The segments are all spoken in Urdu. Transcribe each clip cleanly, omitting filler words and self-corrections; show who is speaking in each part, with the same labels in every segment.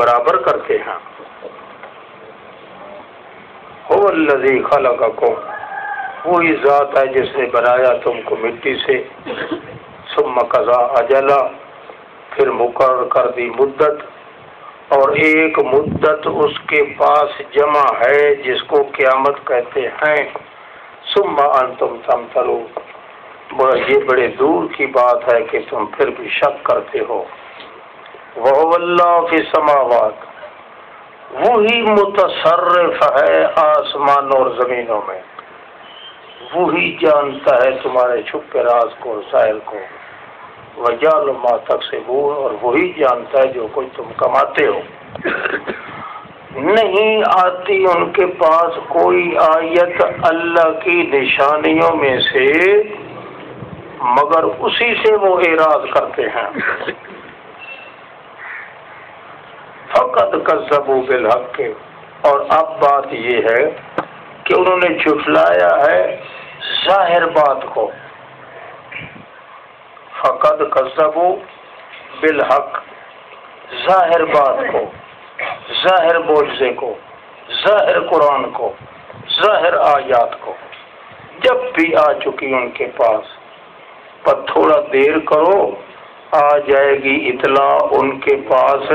Speaker 1: برابر کرتے ہیں۔ هو الذی خلقکم، وہی ذات ہے جس نے بنایا تم کو مٹی سے، ثم قضا اجلا، پھر مقرر کر دی مدت، اور ایک مدت اس کے پاس جمع ہے جس کو قیامت کہتے ہیں، ثم انتم تمترون، یہ بڑے دور کی بات ہے کہ تم پھر بھی شک کرتے ہو۔ وَهُوَ اللَّهُ فِي السَّمَاوَاتِ، وہی متصرف ہے آسمان اور زمینوں میں، وہی جانتا ہے تمہارے چھپے راز کو اور ظاہر کو، وَيَعْلَمُ مَا تَكْسِبُونَ، اور وہی جانتا ہے جو کچھ تم کماتے ہو۔ نہیں آتی ان کے پاس کوئی آیت اللہ کی نشانیوں میں سے مگر اسی سے وہ اعراض کرتے ہیں۔ فقط کذبوا بالحق، اور اب بات یہ ہے کہ انہوں نے جھٹلایا ہے ظاہر بات کو۔ فقط کذبوا بالحق، ظاہر بات کو، ظاہر معجزے کو، ظاہر قرآن کو، ظاہر آیات کو، جب بھی آ چکی ان کے پاس، پر تھوڑا دیر کرو، آ جائے گی اطلاع ان کے پاس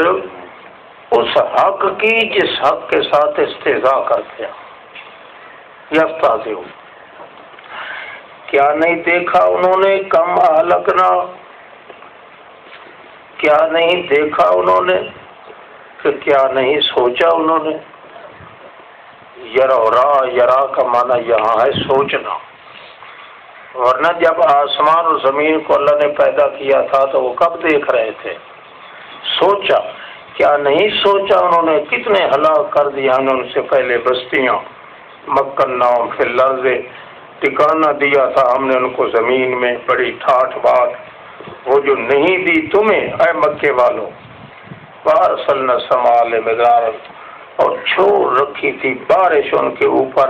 Speaker 1: اس حق کی جس حق کے ساتھ استہزاء کرتے ہیں۔ یستہزئون، کیا نہیں دیکھا انہوں نے کم اہلکنا، کیا نہیں دیکھا انہوں نے، کہ کیا نہیں سوچا انہوں نے۔ یرا کا معنی یہاں ہے سوچنا، ورنہ جب آسمان اور زمین کو اللہ نے پیدا کیا تھا تو وہ کب دیکھ رہے تھے؟ سوچا، کیا نہیں سوچا انہوں نے کتنے ہلاک کر دیا انہوں سے پہلے بستیاں، مکناہم فی الارض، ٹھکانہ دیا تھا ہم نے ان کو زمین میں، بڑی ٹھاٹھ بات وہ جو نہیں دی تمہیں اے مکے والوں۔ وارسلنا السماء علیہم مدرارا، اور چھوڑ رکھی تھی بارش ان کے اوپر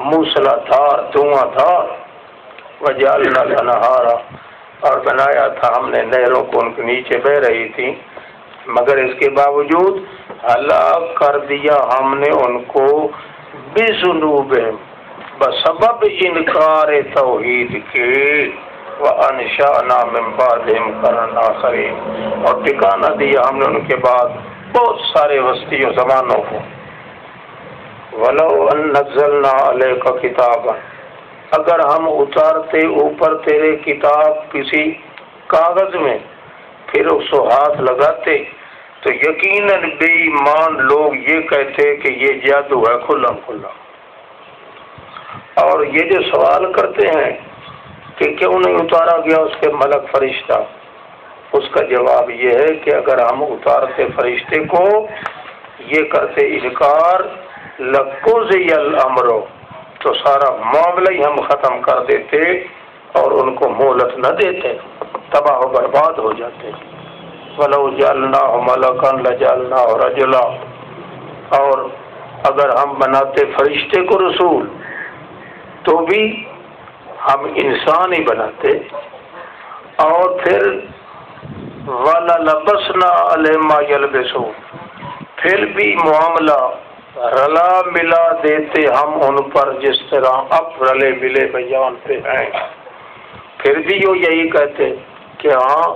Speaker 1: موسلا دھار دھواں دھار، وجعلنا الانہارا، اور بنایا تھا ہم نے نہروں کو ان کے نیچے بہ رہی تھی، مگر اس کے باوجود ہلاک کر دیا ہم نے ان کو بذنوبہم، بسبب انکار توحید کے، وانشأنا من بعدہم قرنا آخرین، اور ٹھکانہ دیا ہم نے ان کے بعد بہت سارے وسطی و زمانوں کو۔ ولو ان نزلنا علیک کتابا، اگر ہم اتارتے اوپر تیرے کتاب کسی کاغذ میں، پھر اس کو ہاتھ لگاتے تو یقیناً بے ایمان لوگ یہ کہتے کہ یہ جادو ہے کھلا کھلا۔ اور یہ جو سوال کرتے ہیں کہ کیوں نہیں اتارا گیا اس پہ ملک فرشتہ، اس کا جواب یہ ہے کہ اگر ہم اتارتے فرشتے کو، یہ کرتے انکار، لقضی الامر، تو سارا معاملہ ہی ہم ختم کر دیتے اور ان کو مہلت نہ دیتے، تباہ و برباد ہو جاتے۔ وَلَوْ جَعَلْنَاهُ مَلَكًا لَجَعَلْنَاهُ رَجُلًا، اور اگر ہم بناتے فرشتے کو رسول تو بھی ہم انسان ہی بناتے، اور پھر وَلَلَبَسْنَا عَلَيْهِم مَا يَلْبِسُونَ، پھر بھی معاملہ رلا ملا دیتے ہم ان پر جس طرح اب رلے ملے بیان پہ ہیں۔ پھر بھی وہ یہی کہتے کہ ہاں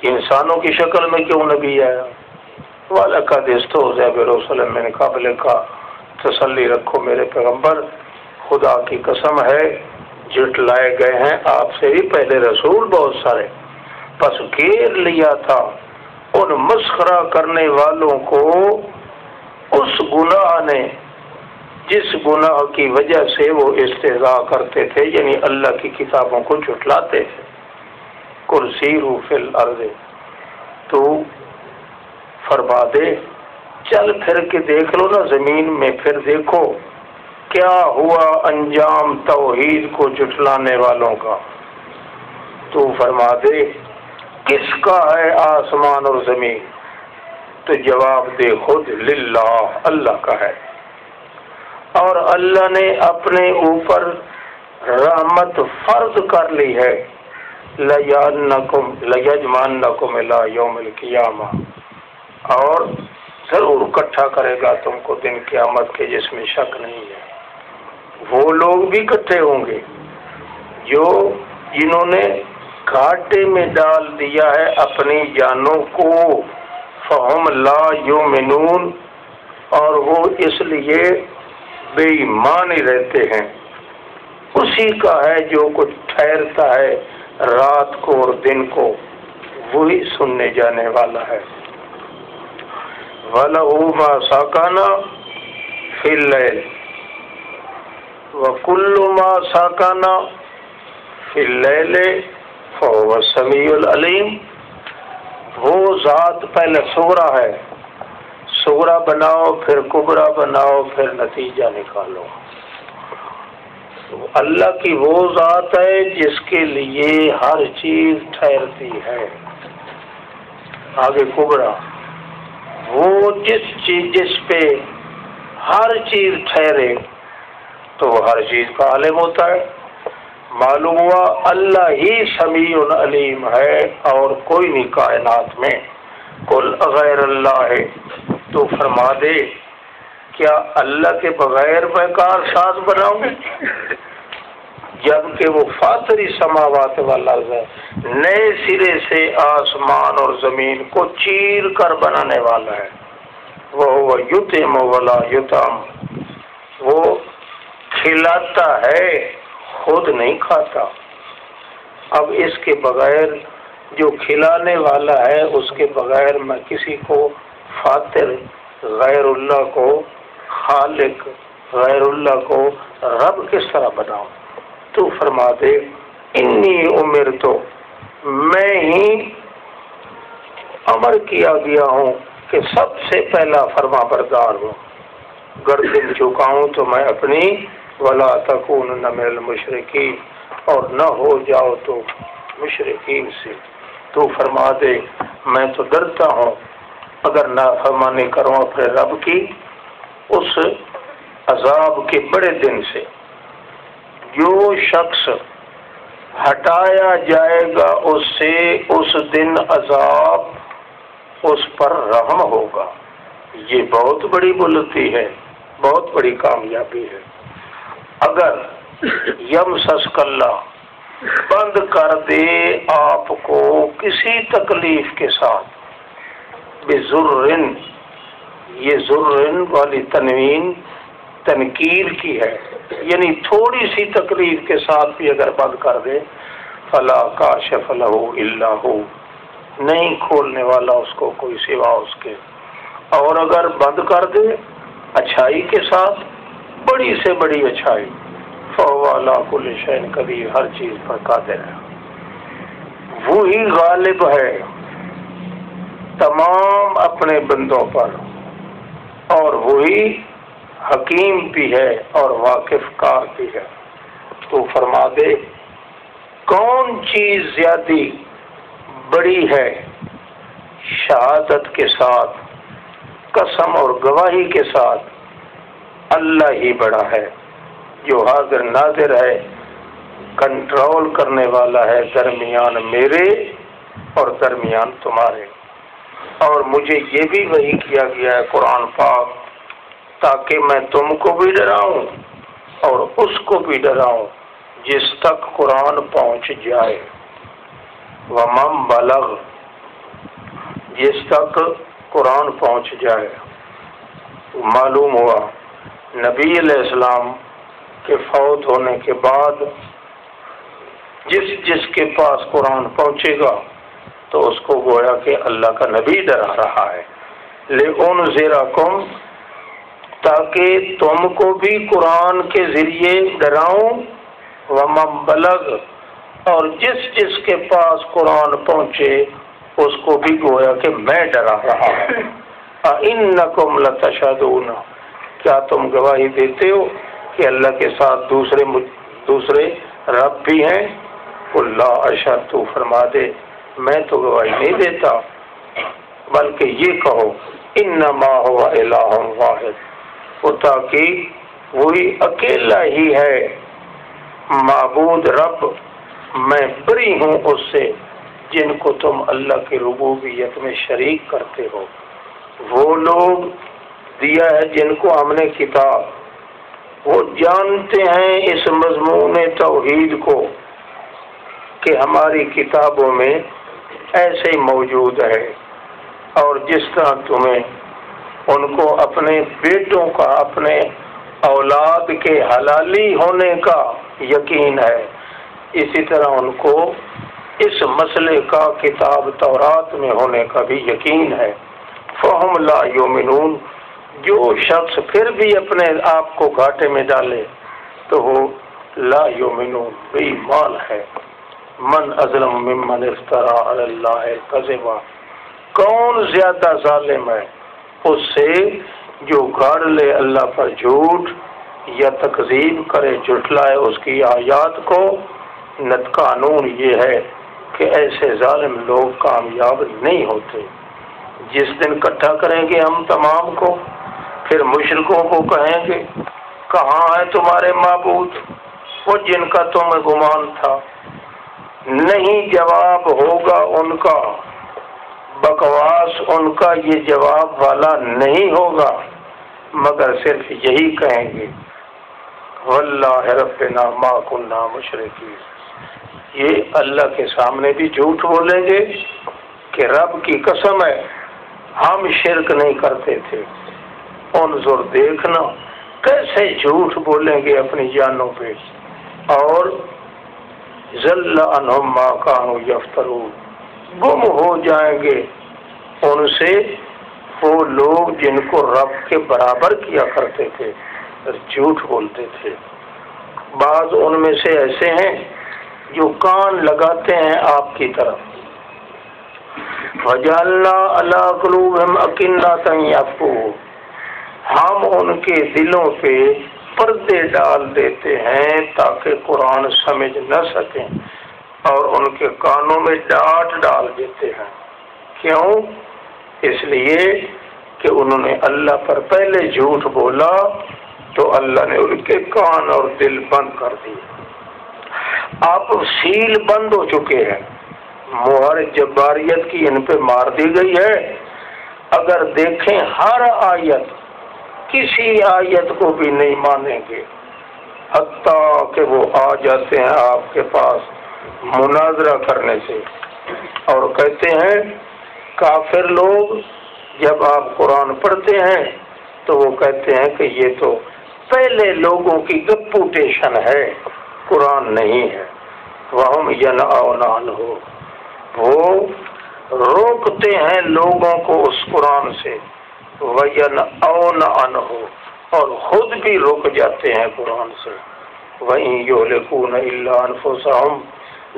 Speaker 1: انسانوں کی شکل میں کیوں نبی آیا۔ وَلَقَدِ اسْتُهْزِئَ بِرُسُلٍ مِّن قَبْلِكَ، تسلی رکھو میرے پیغمبر، خدا کی قسم ہے جھٹلائے گئے ہیں آپ سے بھی پہلے رسول بہت سارے، پس گھیر لیا تھا ان مسخرہ کرنے والوں کو اس گناہ نے جس گناہ کی وجہ سے وہ استہزاء کرتے تھے، یعنی اللہ کی کتابوں کو جھٹلاتے تھے۔ قُلْ سِیرُوا فِی الْأَرْضِ، تو فرما دے چل پھر کے دیکھ لو نا زمین میں، پھر دیکھو کیا ہوا انجام توحید کو جھٹلانے والوں کا۔ تو فرما دے کس کا ہے آسمان اور زمین، تو جواب دے خود للہ، اللہ کا ہے، اور اللہ نے اپنے اوپر رحمت فرض کر لی ہے، لَيَجْمَعَنَّكُمْ إِلَىٰ يَوْمِ الْقِیامَةِ، اور ضرور اکٹھا کرے گا تم کو دن قیامت کے، جس میں شک نہیں ہے۔ وہ لوگ بھی اکٹھے ہوں گے جنہوں نے گھاٹے میں ڈال دیا ہے اپنی جانوں کو، فہم لا یؤمنون، اور وہ اس لیے بے ایمان ہی رہتے ہیں۔ اسی کا ہے جو کچھ ٹھہرتا ہے رات کو اور دن کو، وہی سننے جانے والا ہے۔ وَلَهُ مَا سَكَنَ فِي اللَّيْلِ وَكُلُّ مَا سَكَنَ فِي اللَّيْلِ فَهُوَ السَّمِيعُ الْعَلِيمُ۔ وہ ذات پہلے صغرا ہے، صغرا بناؤ پھر کبرا بناؤ پھر نتیجہ نکالو۔ اللہ کی وہ ذات ہے جس کے لیے ہر چیز ٹھہرتی ہے۔ آگے کبرا، وہ جس پہ ہر چیز ٹھہرے تو وہ ہر چیز کا عالم ہوتا ہے۔ معلوم ہوا اللہ ہی سمیع علیم ہے اور کوئی نہیں کائنات میں۔ قل غیر اللہ ہے، تو فرما دے کیا اللہ کے بغیر میں کار ساز بناؤں گے؟ جبکہ وہ فاطری سماوات والارض ہے، نئے سرے سے آسمان اور زمین کو چیر کر بنانے والا ہے۔ وہ یطعم ولا یطعم، وہ کھلاتا ہے خود نہیں کھاتا۔ اب اس کے بغیر جو کھلانے والا ہے اس کے بغیر میں کسی کو فاطر غیر اللہ کو خالق غیر اللہ کو رب کس طرح بناؤں؟ تو فرما دے انی امرت، میں ہی امر کیا گیا ہوں کہ سب سے پہلا فرما بردار ہوں، گردن جھکاؤں تو میں اپنی، ولا تکونن من المشرکین، اور نہ ہو جاؤ تو مشرکین سے۔ تو فرما دے میں تو ڈرتا ہوں اگر نافرمانی کروں اپنے رب کی اس عذاب کے بڑے دن سے۔ جو شخص ہٹایا جائے گا اس سے اس دن عذاب اس پر رحم ہوگا۔ یہ بہت بڑی بلندی ہے، بہت بڑی کامیابی ہے۔ اگر یمسسک اللہ بند کر دے آپ کو کسی تکلیف کے ساتھ، بذرن، یہ ذرن والی تنوین تنکیر کی ہے، یعنی تھوڑی سی تکلیف کے ساتھ بھی اگر بند کر دے، فلا کاشف لہ الا ہو، نہیں کھولنے والا اس کو کوئی سوا اس کے۔ اور اگر بند کر دے اچھائی کے ساتھ، بڑی سے بڑی اچھائی، فہو علی کل شیء قدیر، ہر چیز پر قادر ہے۔ وہی غالب ہے تمام اپنے بندوں پر، اور وہی حکیم بھی ہے اور واقف کار بھی ہے۔ تو فرما دے کون چیز زیادہ بڑی ہے؟ شہادت کے ساتھ، قسم اور گواہی کے ساتھ اللہ ہی بڑا ہے، جو حاضر ناظر ہے، کنٹرول کرنے والا ہے درمیان میرے اور درمیان تمہارے۔ اور مجھے یہ بھی وحی کیا گیا ہے قرآن پاک، تاکہ میں تم کو بھی ڈراؤں اور اس کو بھی ڈراؤں جس تک قرآن پہنچ جائے۔ ومن بلغ، جس تک قرآن پہنچ جائے۔ معلوم ہوا نبی علیہ السلام کے فوت ہونے کے بعد جس کے پاس قرآن پہنچے گا تو اس کو گویا کہ اللہ کا نبی ڈرا رہا ہے۔ لِأُنذِرَكُمْ، تاکہ تم کو بھی قرآن کے ذریعے ڈراؤں، وَمَن بَلَغَ، اور جس کے پاس قرآن پہنچے اس کو بھی گویا کہ میں ڈرا رہا ہوں۔ أَإِنَّكُمْ لَتَشْهَدُونَ، کیا تم گواہی دیتے ہو کہ اللہ کے ساتھ دوسرے رب بھی ہیں؟ قُل لَا أَشْهَدُ، تو فرما دے میں تو گواہی نہیں دیتا، بلکہ یہ کہو انما هو الہ واحد، وہ تاکہ وہی اکیلا ہی ہے معبود رب، میں بری ہوں اس سے جن کو تم اللہ کی ربوبیت میں شریک کرتے ہو۔ وہ لوگ دیا ہے جن کو ہم نے کتاب، وہ جانتے ہیں اس مضمون توحید کو کہ ہماری کتابوں میں ایسے ہی موجود ہے، اور جس طرح تمہیں ان کو اپنے بیٹوں کا، اپنے اولاد کے حلالی ہونے کا یقین ہے، اسی طرح ان کو اس مسئلے کا کتاب تورات میں ہونے کا بھی یقین ہے۔ فہم لا یؤمنون، جو شخص پھر بھی اپنے آپ کو گھاٹے میں ڈالے تو وہ لا یؤمنون، بے ایمان ہے۔ من اظلم ممن افترى علی اللہ کذبا، کون زیادہ ظالم ہے اس سے جو گاڑ لے اللہ پر جھوٹ یا تکذیب کرے، جھٹلائے اس کی آیات کو۔ نت قانون یہ ہے کہ ایسے ظالم لوگ کامیاب نہیں ہوتے۔ جس دن اکٹھا کریں گے ہم تمام کو، پھر مشرکوں کو کہیں گے کہاں ہے تمہارے معبود وہ جن کا تمہیں گمان تھا؟ نہیں جواب ہوگا ان کا، بکواس ان کا یہ جواب والا نہیں ہوگا، مگر صرف یہی کہیں گے واللہ ربنا ما کنا مشرکین۔ یہ اللہ کے سامنے بھی جھوٹ بولیں گے کہ رب کی قسم ہے ہم شرک نہیں کرتے تھے۔ انظر، دیکھنا کیسے جھوٹ بولیں گے اپنی جانوں پہ۔ اور ضل عنہم ما کانوا یفترون، گم ہو جائیں گے ان سے وہ لوگ جن کو رب کے برابر کیا کرتے تھے، جھوٹ بولتے تھے۔ بعض ان میں سے ایسے ہیں جو کان لگاتے ہیں آپ کی طرف۔ وَجَعَلْنَا عَلَىٰ قُلُوبِهِمْ أَكِنَّةً يَفْقَهُونَ، ہم ان کے دلوں پہ پردے ڈال دیتے ہیں تاکہ قرآن سمجھ نہ سکیں، اور ان کے کانوں میں ڈانٹ ڈال دیتے ہیں۔ کیوں؟ اس لیے کہ انہوں نے اللہ پر پہلے جھوٹ بولا تو اللہ نے ان کے کان اور دل بند کر دیے۔ اب سیل بند ہو چکے ہیں، مہر جباریت کی ان پہ مار دی گئی ہے۔ اگر دیکھیں ہر آیت، کسی آیت کو بھی نہیں مانیں گے، حتیٰ کہ وہ آ جاتے ہیں آپ کے پاس مناظرہ کرنے سے اور کہتے ہیں، کافر لوگ جب آپ قرآن پڑھتے ہیں تو وہ کہتے ہیں کہ یہ تو پہلے لوگوں کی گپوٹیشن ہے، قرآن نہیں ہے۔ وَهُمْ يَنْأَوْنَ عَنْهُ، وہ روکتے ہیں لوگوں کو اس قرآن سے، وَيَنْأَوْنَ عَنْهُ، اور خود بھی رک جاتے ہیں قرآن سے۔ وَإِنْ يُهْلِكُونَ إِلَّا أَنفُسَهُمْ،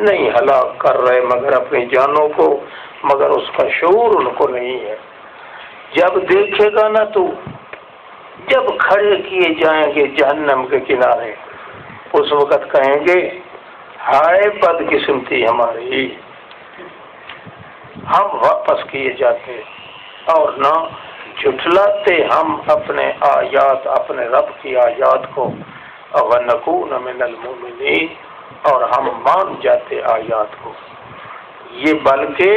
Speaker 1: نہیں ہلاک کر رہے مگر اپنی جانوں کو، مگر اس کا شعور ان کو نہیں ہے۔ جب دیکھے گا نا تو جب کھڑے کیے جائیں گے جہنم کے کنارے، اس وقت کہیں گے ہائے بدقسمتی ہماری، ہم واپس کیے جاتے اور نہ جھٹلاتے ہم اپنے آیات، اپنے رب کی آیات کو، وَنَكُونَ مِنَ الْمُؤْمِنِينَ، اور ہم مان جاتے آیات کو۔ یہ بلکہ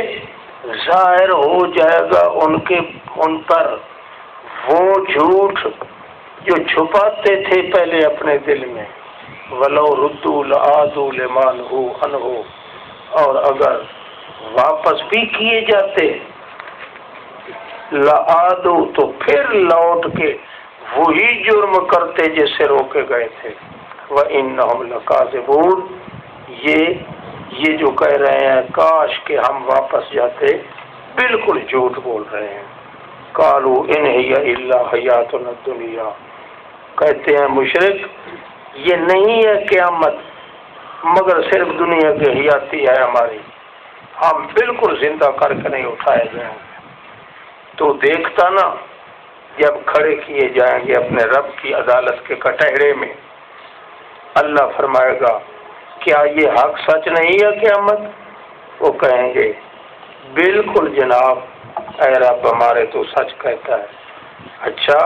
Speaker 1: ظاہر ہو جائے گا ان پر وہ جھوٹ جو چھپاتے تھے پہلے اپنے دل میں۔ وَلَوْ رُدُّوا لَعَادُوا لِمَا نُهُوا عَنْهُ، اور اگر واپس بھی کیے جاتے لَعَادُوا، تو پھر لوٹ کے وہی جرم کرتے جس سے روکے گئے تھے۔ وَإِنَّهُمْ لَكَاذِبُونَ، یہ جو کہہ رہے ہیں کاش کہ ہم واپس جاتے، بالکل جھوٹ بول رہے ہیں۔ قالوا ان هي الا حیاتنا الدنیا، کہتے ہیں مشرک یہ نہیں ہے قیامت مگر صرف دنیا کی حیاتی ہے ہماری، ہم بالکل زندہ کر کے نہیں اٹھائے گئے۔ تو دیکھتا نا جب کھڑے کیے جائیں گے اپنے رب کی عدالت کے کٹہرے میں، اللہ فرمائے گا کیا یہ حق سچ نہیں ہے قیامت؟ وہ کہیں گے بالکل جناب، اے رب ہمارے تو سچ کہتا ہے۔ اچھا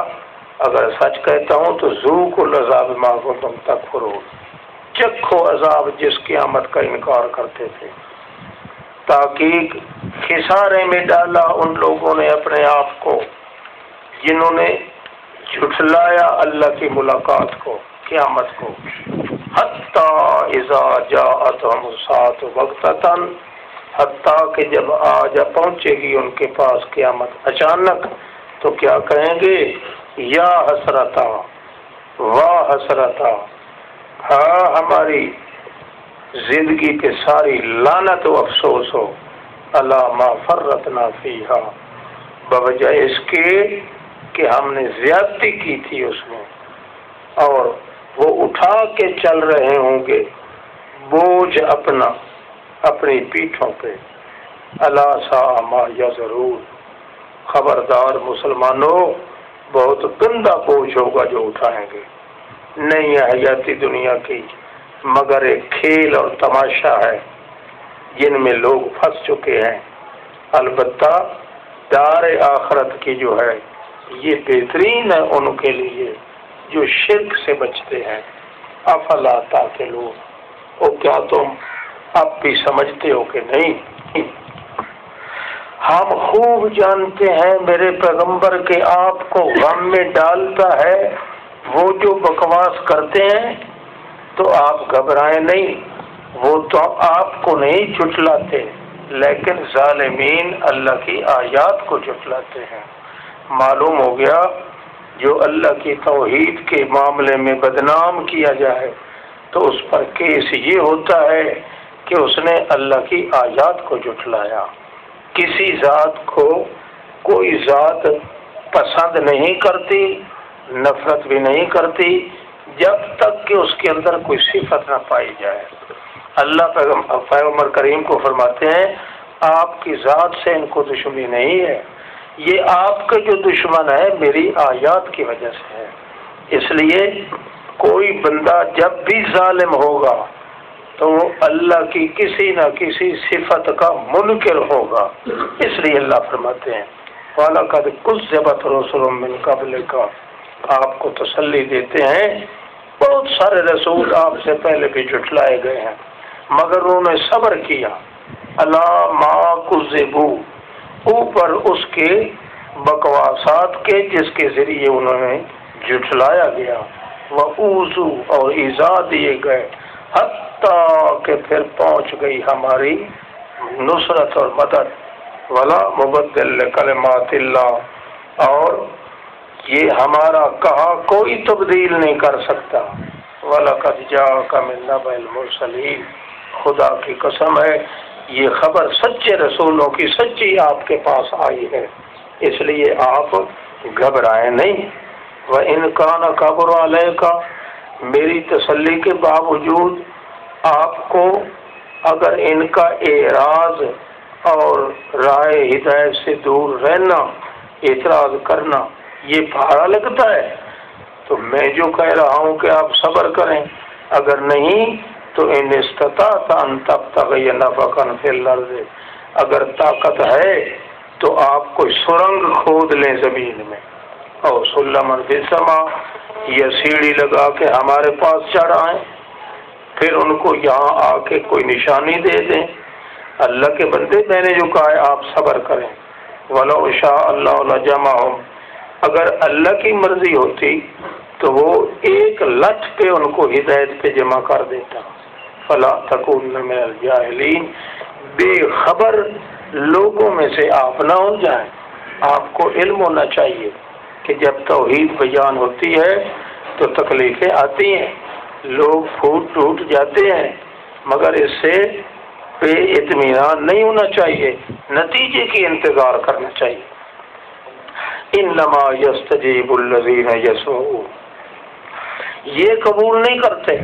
Speaker 1: اگر سچ کہتا ہوں تو ذوقوا العذاب ما کنتم تکفرون، چکھو عذاب جس قیامت کا انکار کرتے تھے۔ تحقیق خسارے میں ڈالا ان لوگوں نے اپنے آپ کو جنہوں نے جھٹلایا اللہ کی ملاقات کو، قیامت کو، حتی اذا جاءتہم الساعۃ بغتۃ، حتیٰ کہ جب پہنچے گی ان کے پاس قیامت اچانک، تو کیا کہیں گے؟ یا حسرتا، واہ حسرتا، ہاں ہماری زندگی پہ ساری لعنت و افسوس ہو، الا ما فرطنا فیہا، بوجہ اس کے کہ ہم نے زیادتی کی تھی اس میں، اور وہ اٹھا کے چل رہے ہوں گے بوجھ اپنی پیٹھوں پہ، الا ساء ما یزرون، خبردار مسلمانوں، بہت گندا بوجھ ہوگا جو اٹھائیں گے، نہیں ہے حیاتی دنیا کی مگر ایک کھیل اور تماشا ہے جن میں لوگ پھنس چکے ہیں، البتہ دار آخرت کی جو ہے یہ بہترین ہے ان کے لیے جو شرک سے بچتے ہیں۔ افلا تعقلون، او کیا تم اب بھی سمجھتے ہو کہ نہیں؟ ہم خوب جانتے ہیں میرے پیغمبر کے آپ کو غم میں ڈالتا ہے وہ جو بکواس کرتے ہیں، تو آپ گھبرائیں نہیں، وہ تو آپ کو نہیں جھٹلاتے، لیکن ظالمین اللہ کی آیات کو جھٹلاتے ہیں۔ معلوم ہو گیا جو اللہ کی توحید کے معاملے میں بدنام کیا جائے تو اس پر کیس یہ ہوتا ہے کہ اس نے اللہ کی آیات کو جھٹلایا۔ کسی ذات کو کوئی ذات پسند نہیں کرتی، نفرت بھی نہیں کرتی جب تک کہ اس کے اندر کوئی صفت نہ پائی جائے۔ اللہ پیغمبر کریم کو فرماتے ہیں آپ کی ذات سے ان کو دشمنی نہیں ہے، یہ آپ کا جو دشمن ہے میری آیات کی وجہ سے ہے۔ اس لیے کوئی بندہ جب بھی ظالم ہوگا تو وہ اللہ کی کسی نہ کسی صفت کا منکر ہوگا، اس لیے اللہ فرماتے ہیں وَلَقَدْ كُذِّبَتْ رُسُلٌ مِّن قَبْلِكَ، آپ کو تسلی دیتے ہیں بہت سارے رسول آپ سے پہلے بھی جھٹلائے گئے ہیں مگر انہوں نے صبر کیا، الا ما كُذِّبُوا، اوپر اس کے بکواسات کے جس کے ذریعے انہوں نے جھٹلایا گیا، وَأُوذُوا، اور ایذا دیے گئے، حتیٰ کہ پھر پہنچ گئی ہماری نصرت اور مدد، وَلَا مُبَدِّلَ لِكَلِمَاتِ اللَّهِ، اور یہ ہمارا کہا کوئی تبدیل نہیں کر سکتا، وَلَقَدْ جَاءَكَ مِن نَبَإِ الْمُرْسَلِينَ، خدا کی قسم ہے یہ خبر سچے رسولوں کی سچی آپ کے پاس آئی ہے، اس لیے آپ گھبرائیں نہیں۔ وَإِنْ كَانَ كَبُرَ عَلَيْكَ، میری تسلی کے باوجود آپ کو اگر ان کا اعراض اور راہ ہدایت سے دور رہنا، اعتراض کرنا یہ بھارا لگتا ہے تو میں جو کہہ رہا ہوں کہ آپ صبر کریں، اگر نہیں تو ان استطاعت ان تبتغی نفقا فی الارض، اگر طاقت ہے تو آپ کوئی سرنگ کھود لیں زمین میں، اور سلما فی السماء، یہ سیڑھی لگا کے ہمارے پاس چڑھائیں، پھر ان کو یہاں آ کے کوئی نشانی دے دیں۔ اللہ کے بندے میں نے جو کہا ہے آپ صبر کریں، وَلَوْ شَاءَ اللَّهُ لَجَمَعَهُمْ، اگر اللہ کی مرضی ہوتی تو وہ ایک لٹھ پہ ان کو ہدایت پہ جمع کر دیتا۔ فَلَا تَكُونَ مِنَ الْجَاهِلِينَ، بے خبر لوگوں میں سے آپ نہ ہو جائیں، آپ کو علم ہونا چاہیے کہ جب توحید بیان ہوتی ہے تو تکلیفیں آتی ہیں، لوگ پھوٹ ٹوٹ جاتے ہیں، مگر اس سے بے اطمینان نہیں ہونا چاہیے، نتیجے کی انتظار کرنا چاہیے۔ انما یستجیب الذین یسمعون، یہ قبول نہیں کرتے،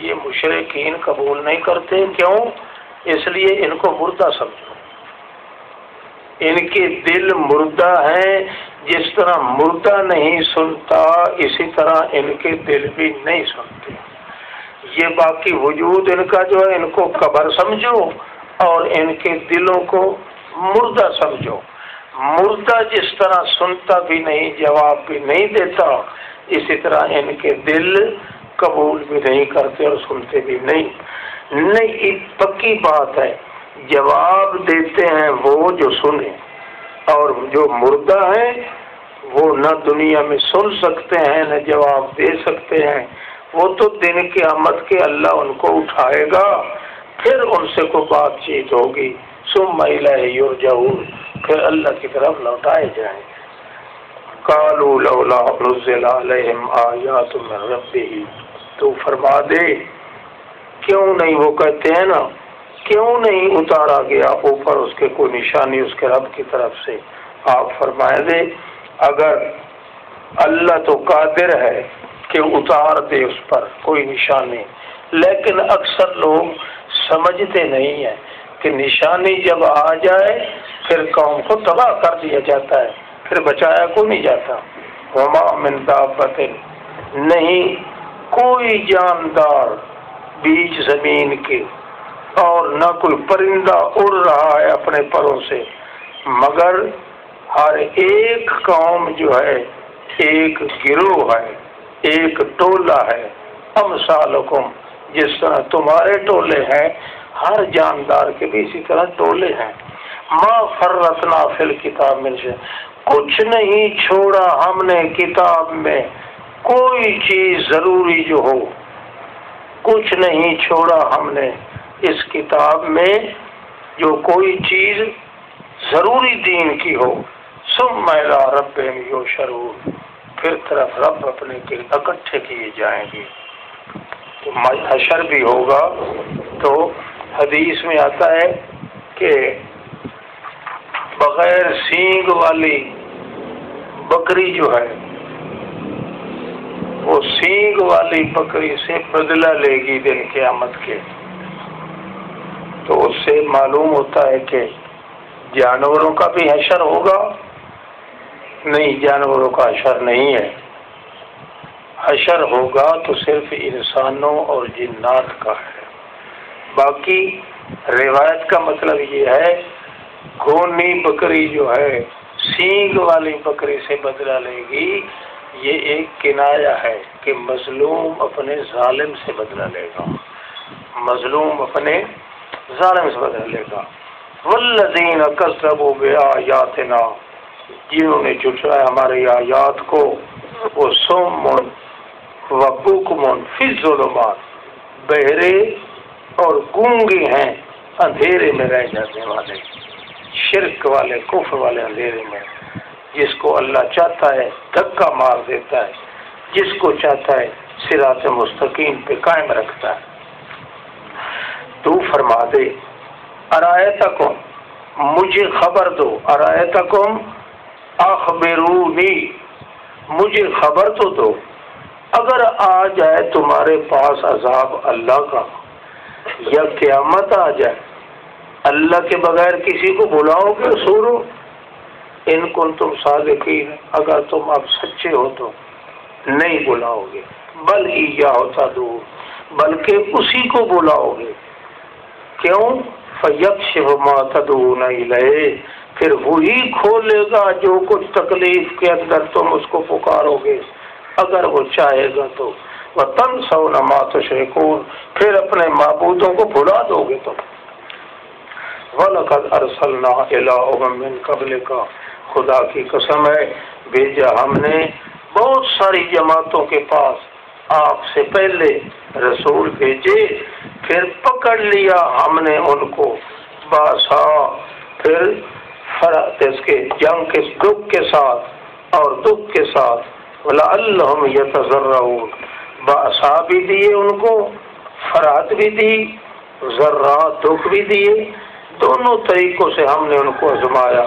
Speaker 1: یہ مشرکین قبول نہیں کرتے، کیوں؟ اس لیے ان کو مردہ سمجھو، ان کے دل مردہ ہیں، جس طرح مردہ نہیں سنتا اسی طرح ان کے دل بھی نہیں سنتے، یہ باقی وجود ان کا جو ہے ان کو قبر سمجھو اور ان کے دلوں کو مردہ سمجھو۔ مردہ جس طرح سنتا بھی نہیں، جواب بھی نہیں دیتا، اسی طرح ان کے دل قبول بھی نہیں کرتے اور سنتے بھی نہیں۔ نہیں، پکی بات ہے، جواب دیتے ہیں وہ جو سنیں، اور جو مردہ ہیں وہ نہ دنیا میں سن سکتے ہیں نہ جواب دے سکتے ہیں. وہ تو دن قیامت کے اللہ ان کو اٹھائے گا، پھر ان سے کوئی بات چیت ہوگی. ثم الیہ یرجعون، پھر اللہ کی طرف لوٹائے جائیں. قالوا لولا نزل علیہم آیات من ربہ، تو فرما دے کیوں نہیں، وہ کہتے ہیں نا کیوں نہیں اتارا گیا اوپر اس کے کوئی نشانی اس کے رب کی طرف سے. آپ فرمائے دے اگر اللہ تو قادر ہے کہ اتار دے اس پر کوئی نشانی، لیکن اکثر لوگ سمجھتے نہیں ہیں کہ نشانی جب آ جائے پھر قوم کو تباہ کر دیا جاتا ہے، پھر بچایا کو نہیں جاتا. وما من دابۃ، نہیں کوئی جاندار بیچ زمین کے، اور نہ کوئی پرندہ اڑ رہا ہے اپنے پروں سے، مگر ہر ایک قوم جو ہے ایک گروہ ہے، ایک ٹولہ ہے. امثالکم، جس طرح تمہارے ٹولے ہیں ہر جاندار کے بھی اسی طرح ٹولے ہیں. ما فرطنا فی الکتاب من شیء، کچھ نہیں چھوڑا ہم نے کتاب میں کوئی چیز ضروری جو ہو، کچھ نہیں چھوڑا ہم نے اس کتاب میں جو کوئی چیز ضروری دین کی ہو. ثم الی ربہم یحشرون، پھر طرف رب اپنے کے اکٹھے کیے جائیں گے. تو حشر بھی ہوگا. تو حدیث میں آتا ہے کہ بغیر سینگ والی بکری جو ہے وہ سینگ والی بکری سے بدلہ لے گی دن قیامت کے. تو اس سے معلوم ہوتا ہے کہ جانوروں کا بھی حشر ہوگا. نہیں، جانوروں کا حشر نہیں ہے. حشر ہوگا تو صرف انسانوں اور جنات کا ہے. باقی روایت کا مطلب یہ ہے گھونی بکری جو ہے سینگ والی بکری سے بدلہ لے گی، یہ ایک کنایا ہے کہ مظلوم اپنے ظالم سے بدلہ لے گا، مظلوم اپنے ظالم سے بدلہ لے گا. والذین کذبوا بآیاتنا، جنہوں نے جھٹلایا ہماری آیات کو، وہ صم و بکم فی الظلمات، بہرے اور گونگے ہیں اندھیرے میں رہ جانے والے، شرک والے کفر والے اندھیرے میں. جس کو اللہ چاہتا ہے دھکا مار دیتا ہے، جس کو چاہتا ہے صراط مستقیم پہ قائم رکھتا ہے. تو فرما دے ارایتکم، مجھے خبر دو، ارایتکم اخبرونی، مجھے خبر تو دو، اگر آ جائے تمہارے پاس عذاب اللہ کا یا قیامت آ جائے، اللہ کے بغیر کسی کو بلاؤ گے سورو؟ ان کنتم صادقین، اگر تم اب سچے ہو تو نہیں بلاؤ گے. بل ایاہ تدعون، بلکہ اسی کو بلاؤ گے. کیوں؟ فیکشف ما تدعون الیہ، پھر وہی کھولے گا جو کچھ تکلیف کے اندر تم اس کو پکارو گے اگر وہ چاہے گا تو. وتنسون ما تشرکون، پھر اپنے معبودوں کو بھلا دو گے تم. وَلَقَدْ أَرْسَلْنَا إِلَىٰ أُمَمٍ مِّن قَبْلِكَ، خدا کی قسم ہے بھیجا ہم نے بہت ساری جماعتوں کے پاس آپ سے پہلے رسول بھیجے، پھر پکڑ لیا ہم نے ان کو باسا، پھر اس کے جنگ کے دکھ کے ساتھ اور دکھ کے ساتھ. وَلَعَلَّهُمْ يَتَضَرَّعُونَ، باسا بھی دیے ان کو، فرات بھی دی، ذرا دکھ بھی دیے. دونوں طریقوں سے ہم نے ان کو آزمایا،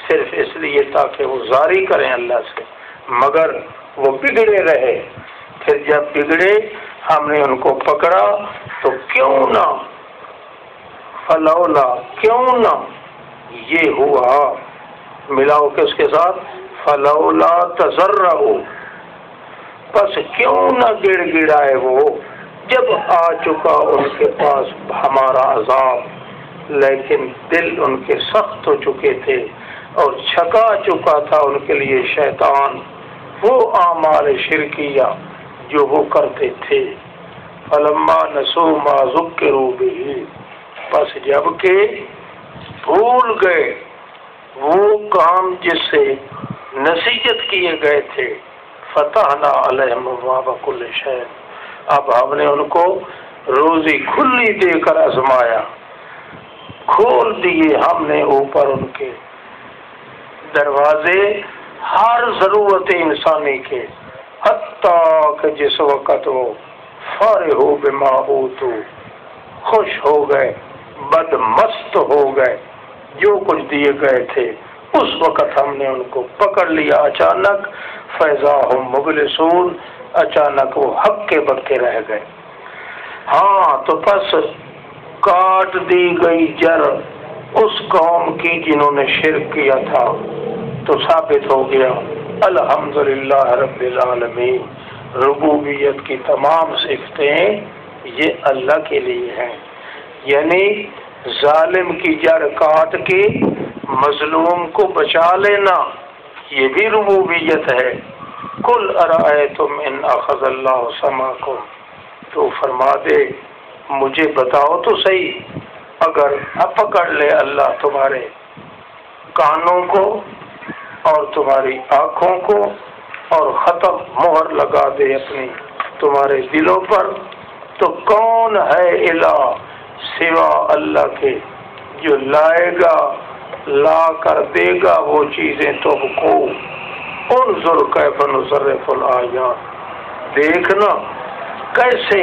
Speaker 1: صرف اس لیے تاکہ وہ زاری کریں اللہ سے، مگر وہ بگڑے رہے. پھر جب بگڑے ہم نے ان کو پکڑا تو کیوں نہ، فلولا، کیوں نہ یہ ہوا، ملاؤ کس کے ساتھ، فلولا تضرعوا، پس کیوں نہ گڑ گڑائے وہ جب آ چکا ان کے پاس ہمارا عذاب، لیکن دل ان کے سخت ہو چکے تھے اور چھکا چکا تھا ان کے لیے شیطان وہ اعمال شرکیہ جو وہ کرتے تھے. فلما نسوا ما ذکروا به، پس جب کہ بھول گئے وہ کام جس سے نصیحت کیے گئے تھے، فتحنا علیہم ابواب کل شیء، اب ہم نے ان کو روزی کھلی دے کر آزمایا، کھول دیے ہم نے اوپر ان کے دروازے ہر ضرورت انسانی کے، حتیٰ کہ جس وقت وہ فارغ بما اوتوا، خوش ہو گئے، بد مست ہو گئے جو کچھ دیے گئے تھے، اس وقت ہم نے ان کو پکڑ لیا اچانک، فیضا ہم مبلسون، اچانک وہ حق کے بکے رہ گئے۔ ہاں تو پس کاٹ دی گئی جڑ اس قوم کی جنہوں نے شرک کیا تھا، تو ثابت ہو گیا الحمدللہ رب العالمین، ربوبیت کی تمام صفتیں یہ اللہ کے لیے ہیں، یعنی ظالم کی جڑ کاٹ کے مظلوم کو بچا لینا یہ بھی ربوبیت ہے۔ قل ارأیتم ان اخذ اللہ سمعکم، تو فرما دے مجھے بتاؤ تو صحیح، اگر اب پکڑ لے اللہ تمہارے کانوں کو اور تمہاری آنکھوں کو اور ختم مہر لگا دے اپنی تمہارے دلوں پر، تو کون ہے الہ سوا اللہ کے جو لائے گا، لا کر دے گا وہ چیزیں تم کو۔ انظر کیف نصرف الآیات، دیکھنا کیسے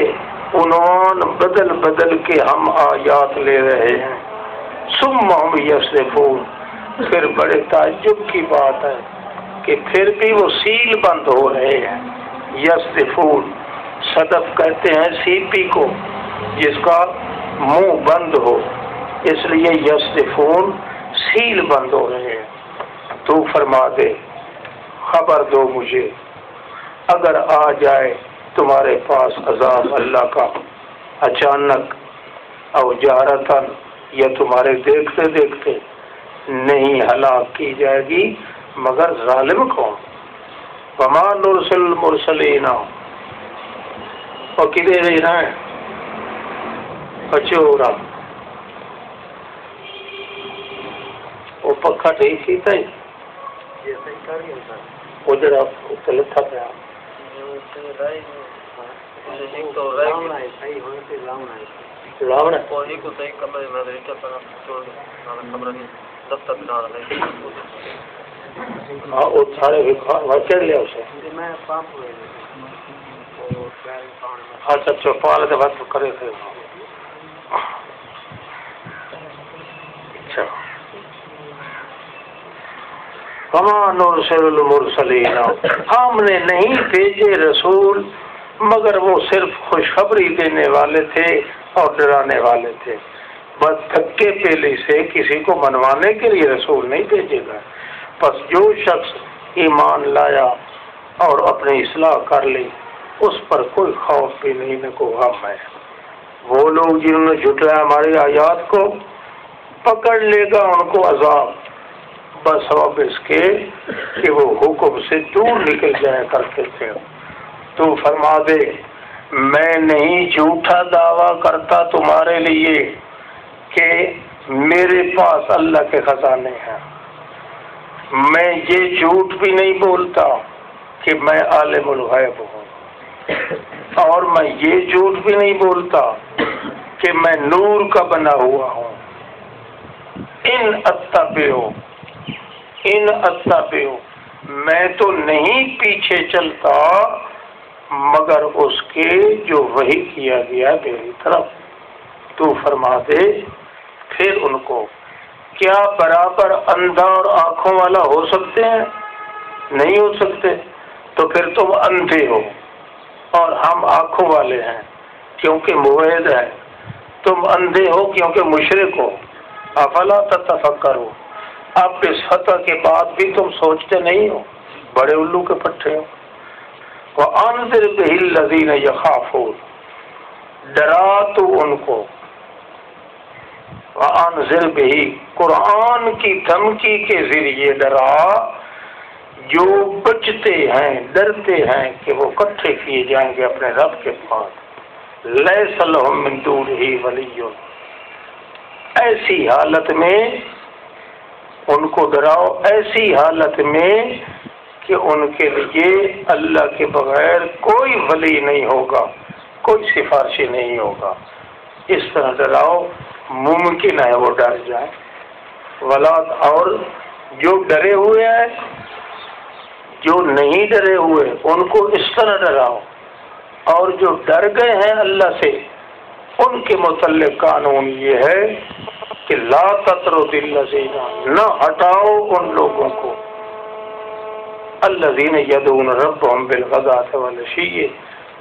Speaker 1: عنوان بدل بدل کے ہم آیات لے رہے ہیں۔ ثم ہم یصرفون، پھر بڑے تعجب کی بات ہے کہ پھر بھی وہ سیل بند ہو رہے ہیں۔ یصرفون، صدف کہتے ہیں سیپی کو جس کا منہ بند ہو، اس لیے یصرفون سیل بند ہو رہے ہیں۔ تو فرما دے خبر دو مجھے اگر آ جائے تمہارے پاس عذاب اللہ کا اچانک، او جارتن، یا تمہارے دیکھتے دیکھتے، نہیں ہلاک کی جائے گی مگر ظالم قوم۔ وما نرسل المرسلین، اور کدے رہنا ہے کچورا، وہ پکا ٹھیک کیتا ہے وہ جڑا لتھا پیا چڑھ لیا اسے، اچھا چوپال کے بعد کرے تھے۔ اچھا وما نرسل المرسلین، ہم نے نہیں بھیجے رسول مگر وہ صرف خوشخبری دینے والے تھے اور ڈرانے والے تھے، بس دھکے پیلی سے کسی کو منوانے کے لیے رسول نہیں بھیجے گا۔ پس جو شخص ایمان لایا اور اپنی اصلاح کر لی اس پر کوئی خوف بھی نہیں نہ کوئی غم ہے۔ وہ لوگ جنہوں نے جھٹلایا ہماری آیات کو، پکڑ لے گا ان کو عذاب، بس سبب اس کے کہ وہ حکم سے دور نکل جایا کرتے تھے۔ تو فرما دے میں نہیں جھوٹا دعویٰ کرتا تمہارے لیے کہ میرے پاس اللہ کے خزانے ہیں، میں یہ جھوٹ بھی نہیں بولتا کہ میں عالم الغیب ہوں، اور میں یہ جھوٹ بھی نہیں بولتا کہ میں نور کا بنا ہوا ہوں۔ ان اتبع، میں تو نہیں پیچھے چلتا مگر اس کے جو وحی کیا گیا میری طرف۔ تو فرما دے پھر ان کو، کیا برابر اندھا اور آنکھوں والا ہو سکتے ہیں؟ نہیں ہو سکتے، تو پھر تم اندھے ہو اور ہم آنکھوں والے ہیں کیونکہ موحد ہیں، تم اندھے ہو کیونکہ مشرک ہو۔ افلا تتفکرون، اب اس فتح کے بعد بھی تم سوچتے نہیں ہو، بڑے الو کے پٹھے ہو۔ وَأَنذِرْ بِهِ الَّذِينَ يَخَافُونَ، ڈرا تو ان کو، وَأَنذِرْ بِهِ، قرآن کی دھمکی کے ذریعے ڈرا جو بچتے ہیں، ڈرتے ہیں کہ وہ اکٹھے کیے جائیں گے اپنے رب کے پاس۔ لَيْسَ لَهُم مِّن دُونِهِ وَلِيٌّ، ایسی حالت میں ان کو ڈراؤ، ایسی حالت میں کہ ان کے لیے اللہ کے بغیر کوئی ولی نہیں ہوگا، کوئی سفارشی نہیں ہوگا۔ اس طرح ڈراؤ، ممکن ہے وہ ڈر جائیں۔ ولاد، اور جو ڈرے ہوئے ہیں، جو نہیں ڈرے ہوئے، ان کو اس طرح ڈراؤ، اور جو ڈر گئے ہیں اللہ سے، ان کے متعلق قانون یہ ہے کہ لا تطرد الذین، نہ ہٹاؤ ان لوگوں کو، الذین یدعون ربهم بالغداۃ والعشی،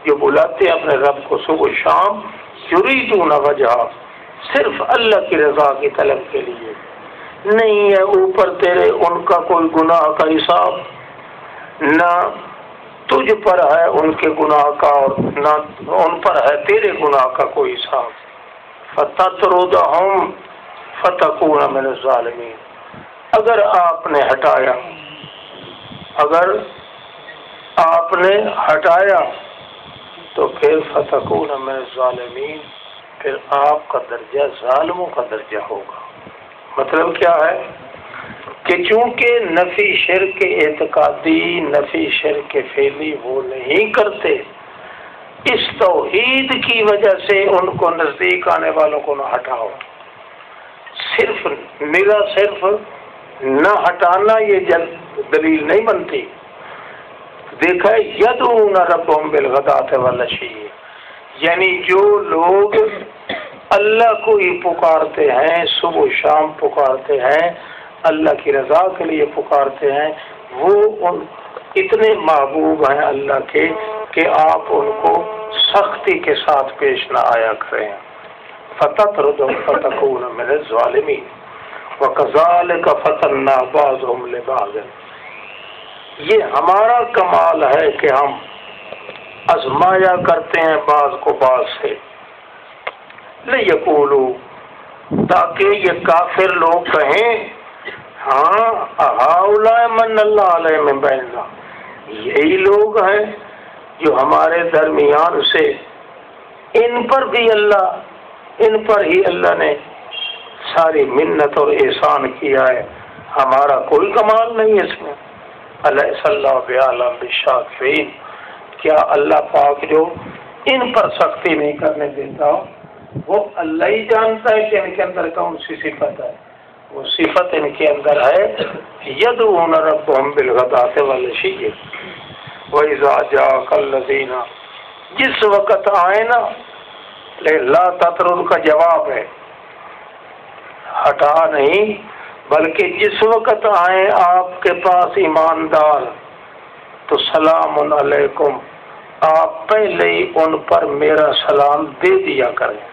Speaker 1: جو بلاتے ہیں اپنے رب کو صبح و شام، یریدون وجہہ، صرف اللہ کی رضا کی طلب کے لیے۔ نہیں ہے اوپر تیرے ان کا کوئی گناہ کا حساب، نہ تجھ پر ہے ان کے گناہ کا، اور نہ ان پر ہے تیرے گناہ کا کوئی حساب۔ فتطردہم فتکون من الظالمین، اگر آپ نے ہٹایا، اگر آپ نے ہٹایا تو پھر فتکون من الظالمین، پھر آپ کا درجہ ظالموں کا درجہ ہوگا۔ مطلب کیا ہے کہ چونکہ نفی شرک اعتقادی، نفی شرک فعلی وہ نہیں کرتے، اس توحید کی وجہ سے ان کو نزدیک آنے والوں کو نہ ہٹاؤ۔ صرف میرا صرف نہ ہٹانا یہ دلیل نہیں بنتی۔ دیکھا ہے یدعون ربهم بالغداۃ والعشی، یعنی جو لوگ اللہ کو ہی پکارتے ہیں، صبح و شام پکارتے ہیں، اللہ کی رضا کے لیے پکارتے ہیں، وہ ان اتنے محبوب ہیں اللہ کے کہ آپ ان کو سختی کے ساتھ پیش نہ آیا کریں۔ فتطردهم فتکون من الظالمین وکذالک فتنا بعضهم لبعض، یہ ہمارا کمال ہے کہ ہم آزمایا کرتے ہیں بعض کو بعض سے، لیقولوا، تاکہ یہ کافر لوگ کہیں ہاں ہؤلاء من اللہ علیہ من بیننا، یہی لوگ ہیں جو ہمارے درمیان سے، ان پر بھی اللہ، ان پر ہی اللہ نے ساری منت اور احسان کیا ہے، ہمارا کوئی کمال نہیں اس میں۔ الیس اللہ بعالم بالشاکرین، کیا اللہ پاک جو ان پر سختی نہیں کرنے دیتا، وہ اللہ ہی جانتا ہے کہ ان کے اندر کون سی صفت ہے۔ وہ صفت ان کے اندر ہے یدعون ربهم بالغداۃ والعشی وَإِذَا جَاءَكَ الَّذِينَ، جس وقت آئے نا، لا تطرد کا جواب ہے، ہٹا نہیں، بلکہ جس وقت آئے آپ کے پاس ایماندار، تو سلام علیکم، آپ پہلے ہی ان پر میرا سلام دے دیا کریں،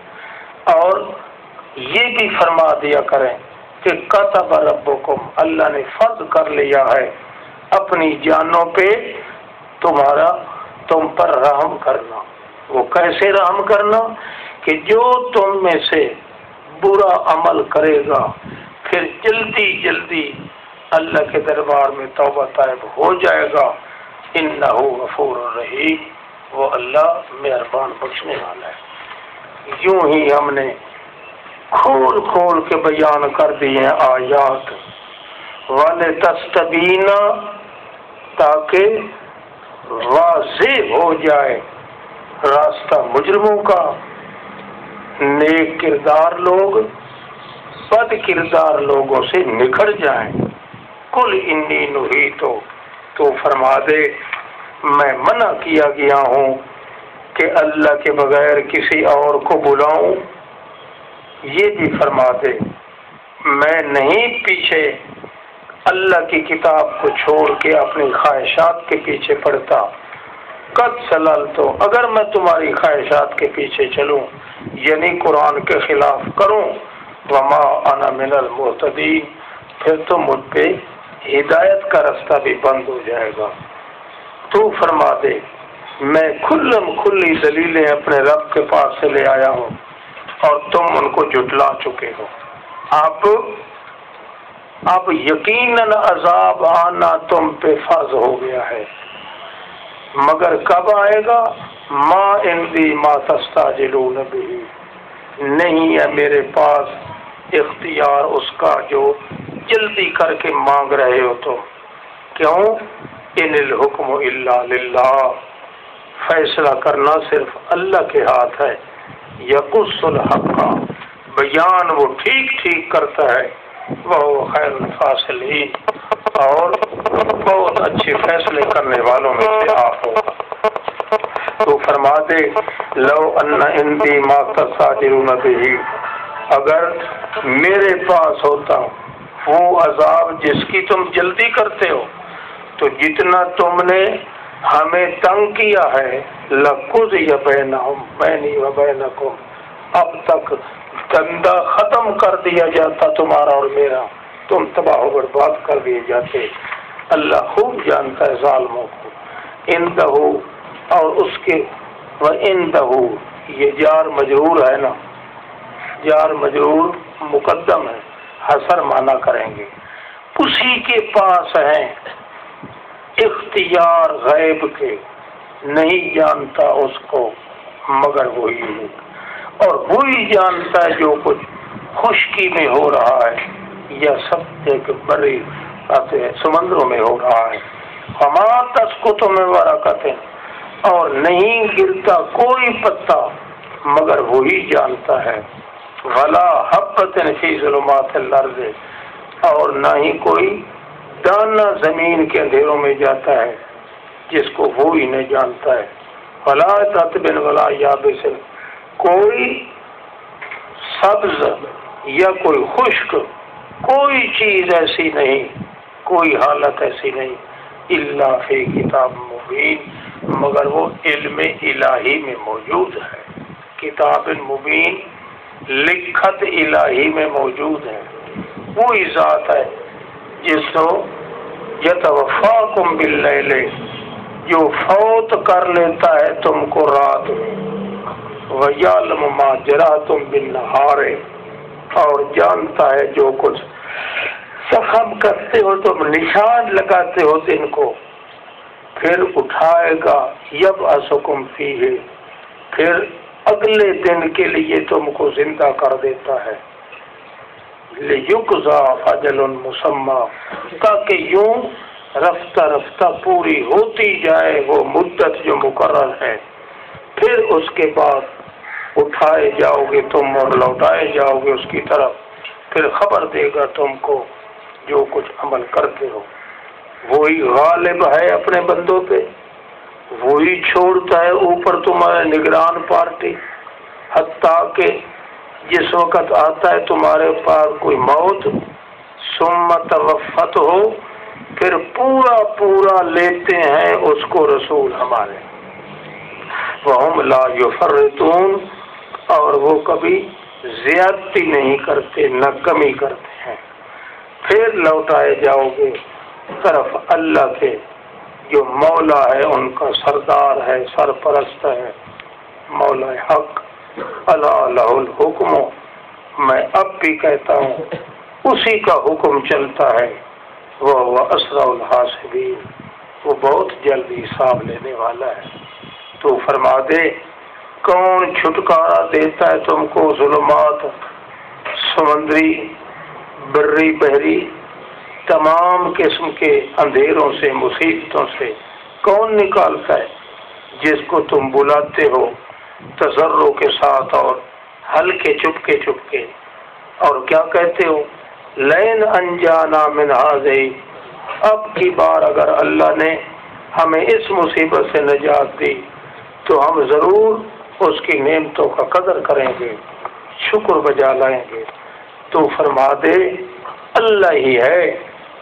Speaker 1: اور یہ بھی فرما دیا کریں کہ کتب ربکم، اللہ نے فرض کر لیا ہے اپنی جانوں پہ تمہارا، تم پر رحم کرنا۔ وہ کیسے رحم کرنا؟ کہ جو تم میں سے برا عمل کرے گا، پھر جلدی جلدی اللہ کے دربار میں توبہ طائب ہو جائے گا، انہ غفور الرحیم، وہ اللہ مہربان بخشنے والا ہے۔ یوں ہی ہم نے کھول کھول کے بیان کر دیے آیات، وَلِتَسْتَبِينَ، تاکہ واضح ہو جائے راستہ مجرموں کا، نیک کردار لوگ بد کردار لوگوں سے نکھر جائیں۔ کل انی نہیت، تو فرما دے میں منع کیا گیا ہوں کہ اللہ کے بغیر کسی اور کو بلاؤں، یہ بھی فرما دے میں نہیں پیچھے اللہ کی کتاب کو چھوڑ کے اپنی خواہشات کے پیچھے پڑتا۔ قد سللت، اگر میں تمہاری خواہشات کے پیچھے چلوں، یعنی قرآن کے خلاف کروں، وما انا من المہتدین، پھر تو مجھ پہ ہدایت کا رستہ بھی بند ہو جائے گا۔ تو فرما دے میں کھلم کھلی دلیلیں اپنے رب کے پاس سے لے آیا ہوں، اور تم ان کو جھٹلا چکے ہو۔ اب یقیناً عذاب آنا تم پہ فرض ہو گیا ہے، مگر کب آئے گا؟ ما عندی ما تستعجلون بہ، نہیں ہے میرے پاس اختیار اس کا جو جلدی کر کے مانگ رہے ہو تم۔ کیوں؟ ان الحکم الا للہ، فیصلہ کرنا صرف اللہ کے ہاتھ ہے، یقص الحق، بیان وہ ٹھیک ٹھیک کرتا ہے، وہ خیر الفاصلین، اور بہت اچھے فیصلے کرنے والوں میں سے آپ ہوگا۔ تو فرما دے لو ان عندی ما تستعجلون به، اگر میرے پاس ہوتا وہ عذاب جس کی تم جلدی کرتے ہو، تو جتنا تم نے ہمیں تنگ کیا ہے، لقضی بینہم بینی و بینکم، اب تک دندہ ختم کر دیا جاتا تمہارا اور میرا، تم تباہ و برباد کر دیے جاتے۔ اللہ خوب جانتا ہے ظالموں کو۔ اندہ، اور اس کے وَإِندَهُ، یہ جار مجرور ہے نا، جار مجرور مقدم ہے، حسر مانا کریں گے، اسی کے پاس ہیں اختیار غیب کے، نہیں جانتا اس کو مگر وہی ہے، اور وہی جانتا ہے جو کچھ خشکی میں ہو رہا ہے یا سب کے بڑے سمندروں میں ہو رہا ہے۔ وما تسقط من ورقۃ، اور نہیں گرتا کوئی پتا مگر وہی جانتا ہے، ولا حبۃ فی ظلمات الارض، اور نہ ہی کوئی دانہ زمین کے اندھیروں میں جاتا ہے جس کو وہی نہیں جانتا ہے، ولا رطب ولا یابس، کوئی سبز یا کوئی خشک، کوئی چیز ایسی نہیں، کوئی حالت ایسی نہیں، الا فی کتاب مبین، مگر وہ علم الہی میں موجود ہے، کتاب مبین، لکھت الہی میں موجود ہے۔ وہی ذات ہے جس کو یتوفاکم باللیل، جو فوت کر لیتا ہے تم کو رات میں، وَيَعْلَمُ مَا جَرَحْتُمْ بِالنَّهَارِ، اور جانتا ہے جو کچھ زخم کرتے ہو تم، نشان لگاتے ہو دن کو، پھر اٹھائے گا یبعثکم فیہ، پھر اگلے دن کے لیے تم کو زندہ کر دیتا ہے، لیجزا اجل مسمى، تاکہ یوں رفتہ رفتہ پوری ہوتی جائے وہ مدت جو مقرر ہے، پھر اس کے بعد اٹھائے جاؤ گے تم اور لوٹائے جاؤ گے اس کی طرف، پھر خبر دے گا تم کو جو کچھ عمل کرتے ہو۔ وہی غالب ہے اپنے بندوں پہ، وہی چھوڑتا ہے اوپر تمہارے نگران پارٹی، حتیٰ کہ جس وقت آتا ہے تمہارے پاس کوئی موت، ثم توفت ہو، پھر پورا پورا لیتے ہیں اس کو رسول ہمارے، وہم لا یفرطون، اور وہ کبھی زیادتی نہیں کرتے نہ کمی کرتے ہیں، پھر لوٹائے جاؤ گے طرف اللہ کے جو مولا ہے، ان کا سردار ہے، سرپرست ہے، مولا حق، الا لہ الحکم، میں اب بھی کہتا ہوں اسی کا حکم چلتا ہے، وہ اسرع الحاسبین، وہ بہت جلد حساب لینے والا ہے۔ تو فرما دے کون چھٹکارا دیتا ہے تم کو ظلمات، سمندری، بری، بحری، تمام قسم کے اندھیروں سے، مصیبتوں سے کون نکالتا ہے؟ جس کو تم بلاتے ہو تضرع کے ساتھ اور ہلکے چپکے چپکے، اور کیا کہتے ہو؟ لئن انجانا من ہذہ، اب کی بار اگر اللہ نے ہمیں اس مصیبت سے نجات دی تو ہم ضرور اس کی نعمتوں کا قدر کریں گے، شکر بجا لائیں گے۔ تو فرما دے اللہ ہی ہے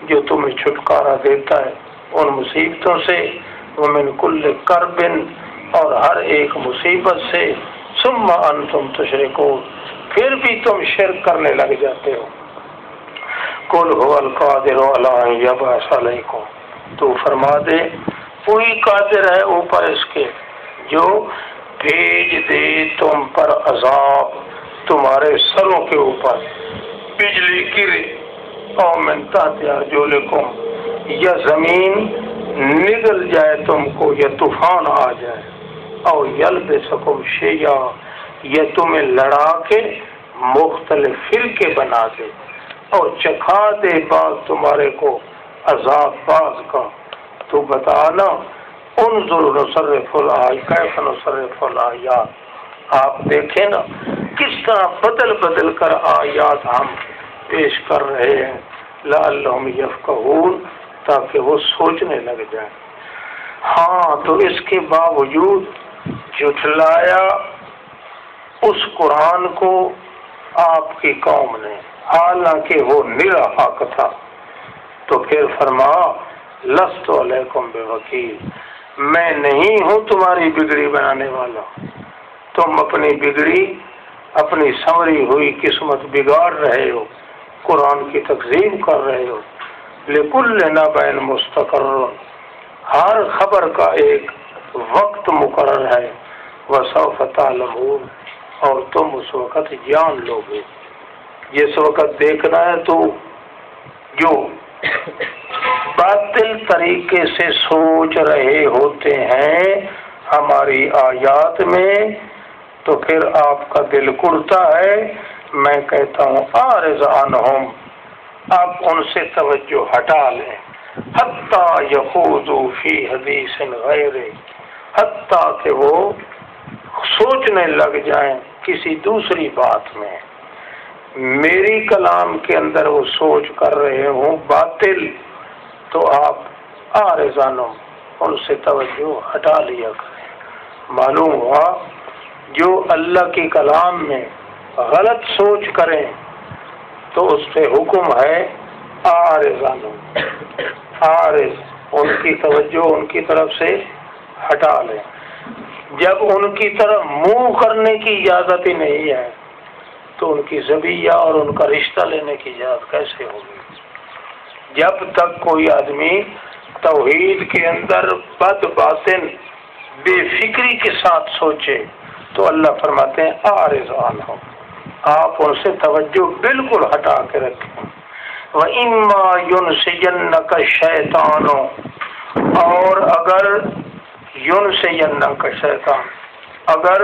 Speaker 1: جو تمہیں چھٹکارا دیتا ہے ان مصیبتوں سے، ومن کل کرب، اور ہر ایک مصیبت سے، ثم انتم تشرکون، پھر بھی تم شرک کرنے لگ جاتے ہو۔ قل هو القادر علی ان یبعث علیکم، تو فرما دے وہی قادر ہے اوپر اس کے جو بھیج دے تم پر عذاب تمہارے سروں کے اوپر، بجلی گرے، او من تحت ارجلکم، یا زمین نگل جائے تم کو، یا طوفان آ جائے، او یلبسکم شیعا، یا تمہیں لڑا کے مختلف فرقے بنا دے اور چکھا دے بعض تمہارے کو عذاب باز کا تو بتانا انظر نصرف کیف نصرف الآیات، آپ دیکھیں نا کس طرح بدل بدل کر آیات ہم پیش کر رہے ہیں، لعلہم یفقہون، تاکہ وہ سوچنے لگ جائیں۔ ہاں تو اس کے باوجود جھٹلایا اس قرآن کو آپ کی قوم نے، حالانکہ وہ نرا حق تھا۔ تو پھر فرما لست علیکم بوکیل، میں نہیں ہوں تمہاری بگڑی بنانے والا، تم اپنی بگڑی، اپنی سنوری ہوئی قسمت بگاڑ رہے ہو، قرآن کی تکذیب کر رہے ہو۔ لکل نبأ مستقر، ہر خبر کا ایک وقت مقرر ہے، وسوف تعلمون، اور تم اس وقت جان لو گے۔ جس وقت دیکھنا ہے تو جو باطل طریقے سے سوچ رہے ہوتے ہیں ہماری آیات میں، تو پھر آپ کا دل کرتا ہے، میں کہتا ہوں اعرض عنہم، آپ ان سے توجہ ہٹا لیں، حتی یخوضوا فی حدیث غیرہ، حتیٰ کہ وہ سوچنے لگ جائیں کسی دوسری بات میں، میری کلام کے اندر وہ سوچ کر رہے ہوں باطل، تو آپ اعرض عنہم، ان سے توجہ ہٹا لیا کریں۔ معلوم ہوا جو اللہ کی کلام میں غلط سوچ کریں تو اس پہ حکم ہے اعرض عنہم، اعرض، ان کی توجہ ان کی طرف سے ہٹا لیں۔ جب ان کی طرف منہ کرنے کی اجازت ہی نہیں ہے تو ان کی زبیہ اور ان کا رشتہ لینے کی اجازت کیسے ہوگی؟ جب تک کوئی آدمی توحید کے اندر بد باطن بے فکری کے ساتھ سوچے تو اللہ فرماتے ہیں اعرض عنہم، آپ ان سے توجہ بالکل ہٹا کے رکھیں۔ وَإِمَّا يُنْسِيَنَّكَ الشَّيْطَانُ، اور اگر يُنْسِيَنَّكَ شیطان، اگر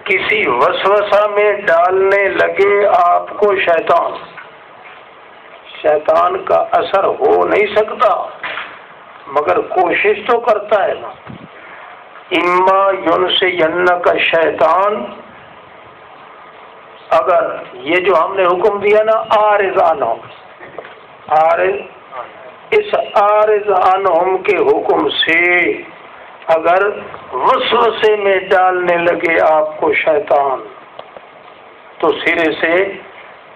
Speaker 1: کسی وسوسہ میں ڈالنے لگے آپ کو شیطان، شیطان کا اثر ہو نہیں سکتا مگر کوشش تو کرتا ہے نا۔ اما ينسینک الشیطان، اگر یہ جو ہم نے حکم دیا نا اعرض عنہم، اعرض، اس اعرض عنہم کے حکم سے اگر وسوسے میں ڈالنے لگے آپ کو شیطان تو سرے سے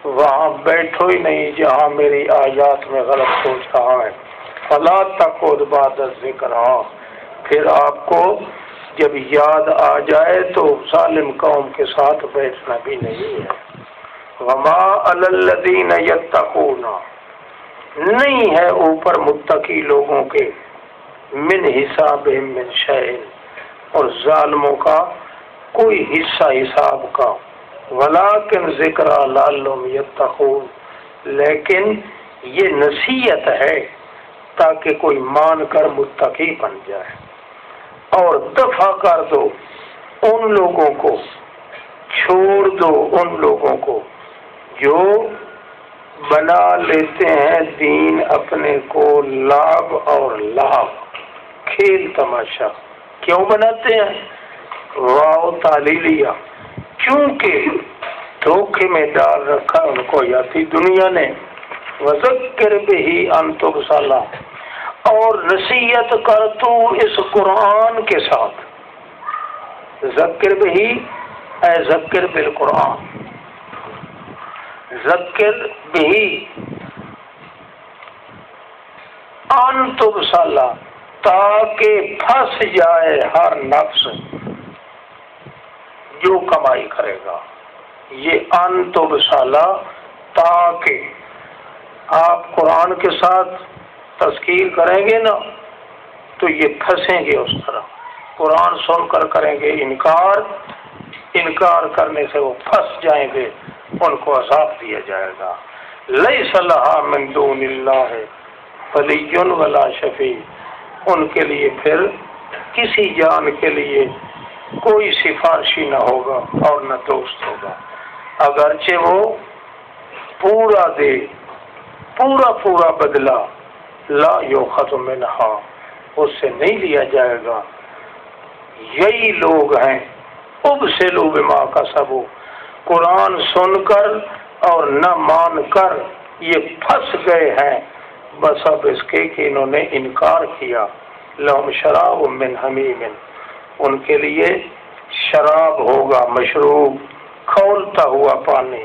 Speaker 1: وہاں بیٹھو ہی نہیں جہاں میری آیات میں غلط سوچ رہا ہے۔ فلا تقعد بعد الذکر، پھر آپ کو جب یاد آ جائے تو ظالم قوم کے ساتھ بیٹھنا بھی نہیں ہے۔ وما علی الذین یتقون، نہیں ہے اوپر متقی لوگوں کے، من حسابہم من شیء، اور ظالموں کا کوئی حصہ حساب کا، ولکن ذکر لعلہم یتقون، لیکن یہ نصیحت ہے تاکہ کوئی مان کر متقی بن جائے، اور دفع کر دو ان لوگوں کو، چھوڑ دو ان لوگوں کو جو بنا لیتے ہیں دین اپنے کو لعب اور لہو، کھیل تماشا۔ کیوں بناتے ہیں؟ واو تعلیلیہ، چونکہ دھوکے میں ڈال رکھا ان کو یاتی دنیا نے، وذکر بہ ان تبصر، اور نصیحت کر تو اس قرآن کے ساتھ، ذکر بہ اے ذکر بالقرآن، ذکر بہ ان تبصر، تاکہ پھنس جائے ہر نفس جو کمائی کرے گا۔ یہ ان تبصر، تاکہ آپ قرآن کے ساتھ تذکیر کریں گے نا تو یہ پھنسیں گے اس طرح، قرآن سن کر کریں گے انکار، انکار کرنے سے وہ پھنس جائیں گے، ان کو عذاب دیا جائے گا۔ لیس لہا من دون اللہ ولی ولا شفیع، ان کے لیے پھر کسی جان کے لیے کوئی سفارشی نہ ہوگا اور نہ دوست ہوگا، اگرچہ وہ پورا دے، پورا بدلہ لا یؤخذ منہا، اس سے نہیں لیا جائے گا۔ یہی لوگ ہیں ابسلوا بما کسبوا، قرآن سن کر اور نہ مان کر یہ پھنس گئے ہیں بس اب اس کے کہ انہوں نے انکار کیا۔ لہم شراب من حمیم، ان کے لیے شراب ہوگا مشروب کھولتا ہوا پانی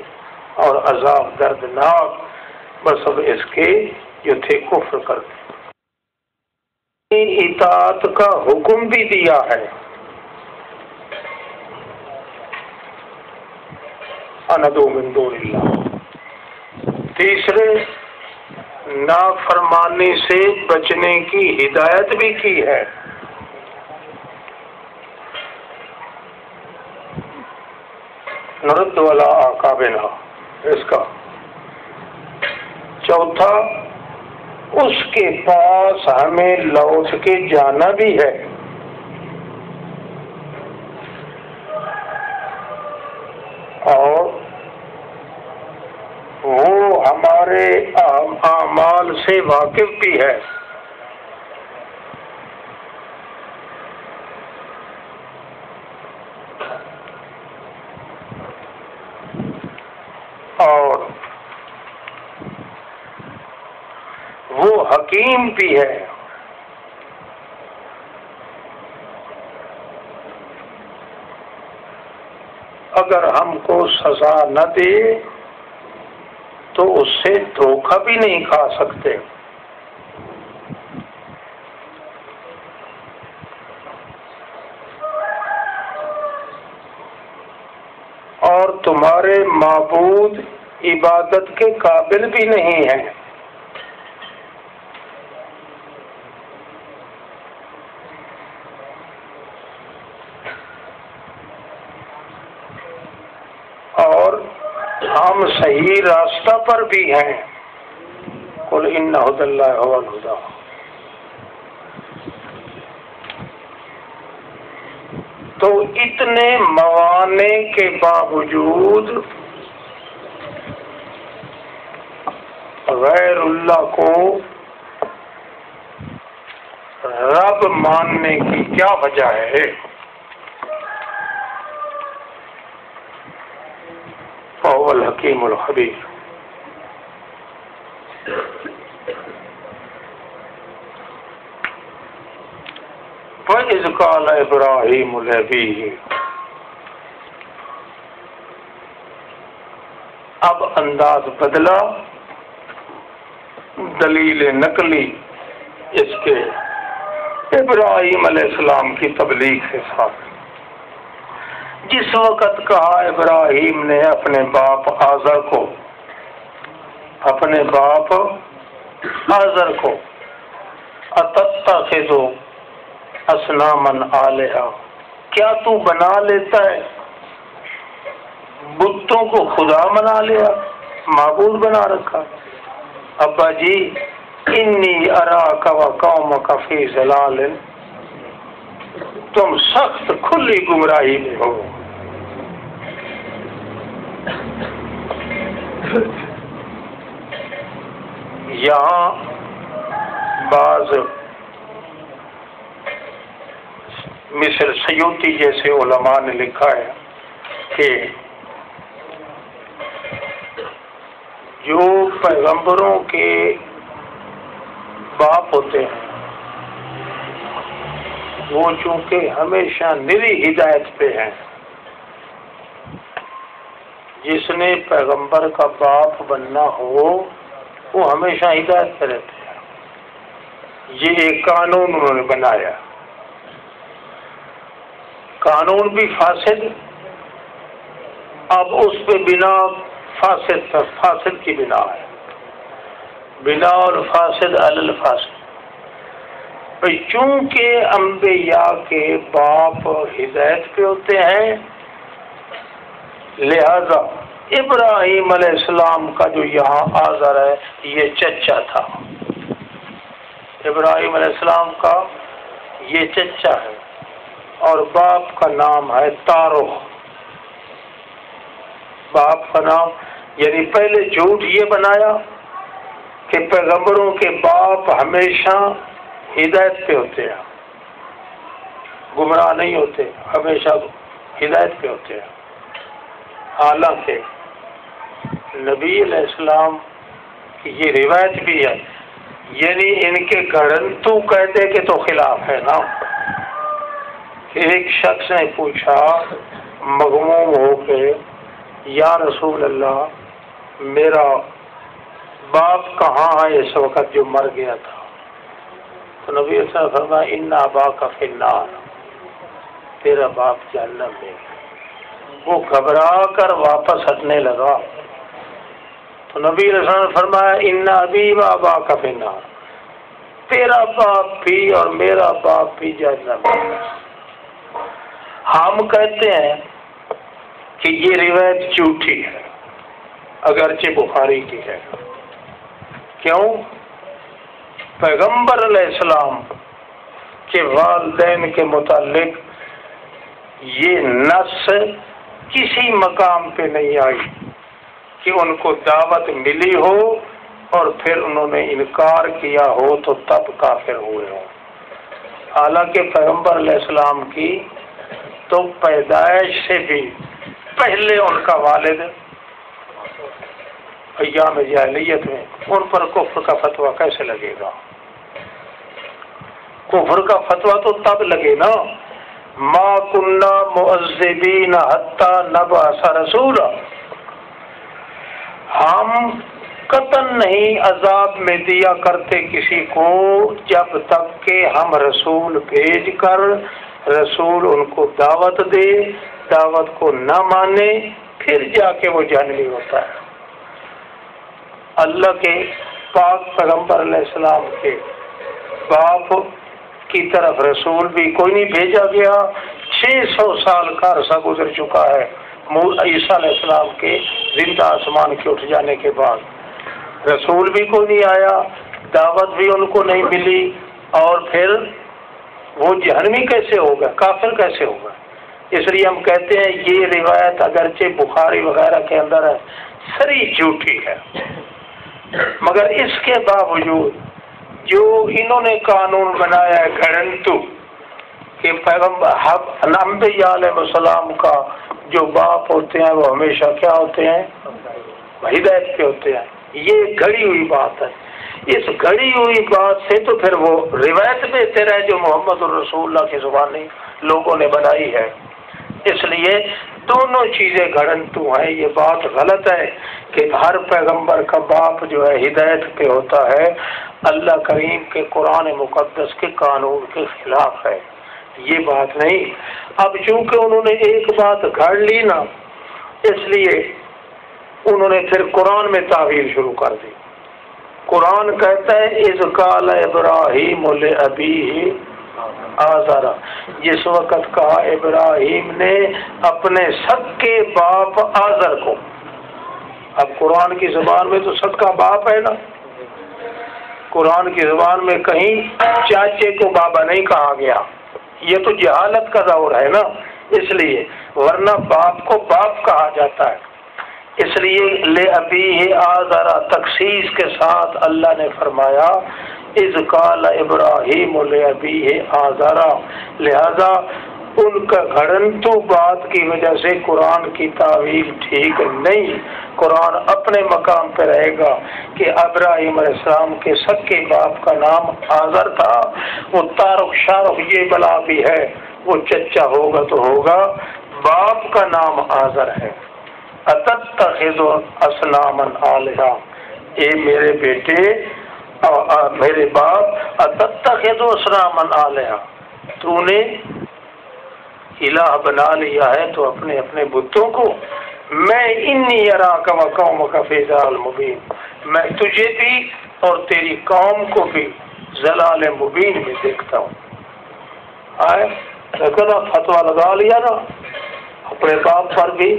Speaker 1: اور عذاب دردناک بس اب اس کے جو تھے کفر کرتے۔ اطاعت کا حکم بھی دیا ہے، اندعو من دون اللہ۔ تیسرے، نافرمانی سے بچنے کی ہدایت بھی کی ہے۔ نرد علی اعقابنا، اس کا چوتھا، اس کے پاس ہمیں لوٹ کے جانا بھی ہے۔ اور وہ ہمارے اعمال سے واقف بھی ہے۔ اور وہ حکیم بھی ہے۔ اگر ہم کو سزا نہ دے تو اس سے دھوکہ بھی نہیں کھا سکتے۔ اور تمہارے معبود عبادت کے قابل بھی نہیں ہیں۔ اور ہم صحیح راستہ پر بھی ہیں۔ قل ان ھدی اللہ ھو الھدی۔ تو اتنے موانع کے باوجود غیر اللہ کو رب ماننے کی کیا وجہ ہے؟ فَهُوَ الْحَكِيمُ الْخَبِيرُ۔ وَإِذْ قَالَ إِبْرَاهِيمُ لِأَبِيهِ، اب انداز بدلا، دلیل نقلی اس کے ابراہیم علیہ السلام کی تبلیغ کے ساتھ۔ جس وقت کہا ابراہیم نے اپنے باپ آزر کو، اتتخذ اصناما آلہہ، کیا تو بنا لیتا ہے بتوں کو خدا بنا لیا، معبود بنا رکھا؟ ابا جی، انی اراک وقومک فی ضلال، تم سخت کھلی گمراہی میں ہو۔ یہاں بعض مصر سیوطی جیسے علماء نے لکھا ہے کہ جو پیغمبروں کے باپ ہوتے ہیں وہ چونکہ ہمیشہ نری ہدایت پہ ہیں، جس نے پیغمبر کا باپ بننا ہو وہ ہمیشہ ہدایت پہ رہتے ہیں۔ یہ ایک قانون انہوں نے بنایا، قانون بھی فاسد، اب اس پہ بنا فاسد کی بنا ہے، بنا اور فاسد علی الفاسد۔ چونکہ انبیاء کے باپ ہدایت پہ ہوتے ہیں، لہذا ابراہیم علیہ السلام کا جو یہاں آزر ہے یہ چچا تھا، ابراہیم علیہ السلام کا یہ چچا ہے، اور باپ کا نام ہے تارو۔ باپ کا نام یعنی پہلے جھوٹ یہ بنایا کہ پیغمبروں کے باپ ہمیشہ ہدایت پہ ہوتے ہیں، گمراہ نہیں ہوتے، ہمیشہ ہدایت پہ ہوتے ہیں۔ حالانکہ نبی علیہ السلام کی یہ روایت بھی ہے، یعنی ان کے گھڑنتو کہتے کہ تو خلاف ہے نا۔ ایک شخص نے پوچھا مغموم ہو کے، یا رسول اللہ میرا باپ کہاں ہے اس وقت جو مر گیا تھا؟ تو نبی صلی اللہ علیہ وسلم فرمایا ان اباک فی النار، تیرا باپ جہنم میں۔ وہ گھبرا کر واپس ہٹنے لگا تو نبی علیہ السلام نے فرمایا ان ابی و اباک فی النار، تیرا باپ بھی اور میرا باپ بھی جہنم میں۔ ہم کہتے ہیں کہ یہ روایت جھوٹی ہے اگرچہ بخاری کی ہے۔ کیوں؟ پیغمبر علیہ السلام کے والدین کے متعلق یہ نص کسی مقام پہ نہیں آئی کہ ان کو دعوت ملی ہو اور پھر انہوں نے انکار کیا ہو تو تب کافر ہوئے ہوں۔ حالانکہ پیغمبر علیہ السلام کی تو پیدائش سے بھی پہلے ان کا والد ایام جاہلیت میں، ان پر کفر کا فتویٰ کیسے لگے گا؟ کفر کا فتویٰ تو تب لگے نا، ما کننا معذبین حتی نبعث رسولا، ہم قطعاً نہیں عذاب میں دیا کرتے کسی کو جب تک کہ ہم رسول بھیج کر رسول ان کو دعوت دے، دعوت کو نہ مانے، پھر جا کے وہ جہنمی ہوتا ہے۔ اللہ کے پاک پیغمبر علیہ السلام کے باپ کی طرف رسول بھی کوئی نہیں بھیجا گیا۔ 600 سال کا عرصہ گزر چکا ہے عیسیٰ علیہ السلام کے زندہ آسمان کے اٹھ جانے کے بعد، رسول بھی کوئی نہیں آیا، دعوت بھی ان کو نہیں ملی، اور پھر وہ جہنمی کیسے ہوگا، کافر کیسے ہوگا؟ اس لیے ہم کہتے ہیں یہ روایت اگرچہ بخاری وغیرہ کے اندر ہے، سری جھوٹی ہے، مگر اس کے باوجود جو انہوں نے قانون بنایا ہے گھڑنتو کہ پیغمبر انبیاء علیہ السلام کا جو باپ ہوتے ہیں وہ ہمیشہ کیا ہوتے ہیں؟ ہدایت پہ ہوتے ہیں، یہ گھڑی ہوئی بات ہے۔ اس گھڑی ہوئی بات سے تو پھر وہ روایت بہتر ہے جو محمد الرسول اللہ کی زبانی لوگوں نے بنائی ہے۔ اس لیے دونوں چیزیں گھڑنتو ہیں۔ یہ بات غلط ہے کہ ہر پیغمبر کا باپ جو ہے ہدایت پہ ہوتا ہے، اللہ کریم کے قرآن مقدس کے قانون کے خلاف ہے، یہ بات نہیں۔ اب چونکہ انہوں نے ایک بات گھڑ لی نا، اس لیے انہوں نے پھر قرآن میں تعویل شروع کر دی۔ قرآن کہتا ہے اذ قال ابراہیم لابیہ آزر، جس وقت کہا ابراہیم نے اپنے سکے باپ آزر کو۔ اب قرآن کی زبان میں تو سکا باپ ہے نا، قرآن کی زبان میں کہیں چاچے کو بابا نہیں کہا گیا، یہ تو جہالت کا دور ہے نا، اس لیے، ورنہ باپ کو باپ کہا جاتا ہے۔ اس لیے لابیہ آزر تخصیص کے ساتھ اللہ نے فرمایا اذ قال ابراہیم لابیہ آزر، لہذا ان کا گھڑنتو بات کی وجہ سے قرآن کی تعویل ٹھیک نہیں۔ قرآن اپنے مقام پہ رہے گا کہ ابراہیم علیہ السلام کے سکے باپ کا نام آزر تھا، وہ تارک شارک یہ بلا بھی ہے، وہ چچا ہوگا تو ہوگا، باپ کا نام آزر ہے۔ اتتخذ اصناما آلہہ، اے میرے بیٹے میرے باپ، اتتخذ اصناما آلہہ، تو نے الہ بنا لیا ہے تو اپنے اپنے بتوں کو۔ میں انی اراک و قومک فی ضلال مبین، میں تجھے بھی اور تیری قوم کو بھی ضلال مبین میں دیکھتا ہوں۔ آئے نا فتویٰ لگا لیا نا اپنے باپ پر بھی،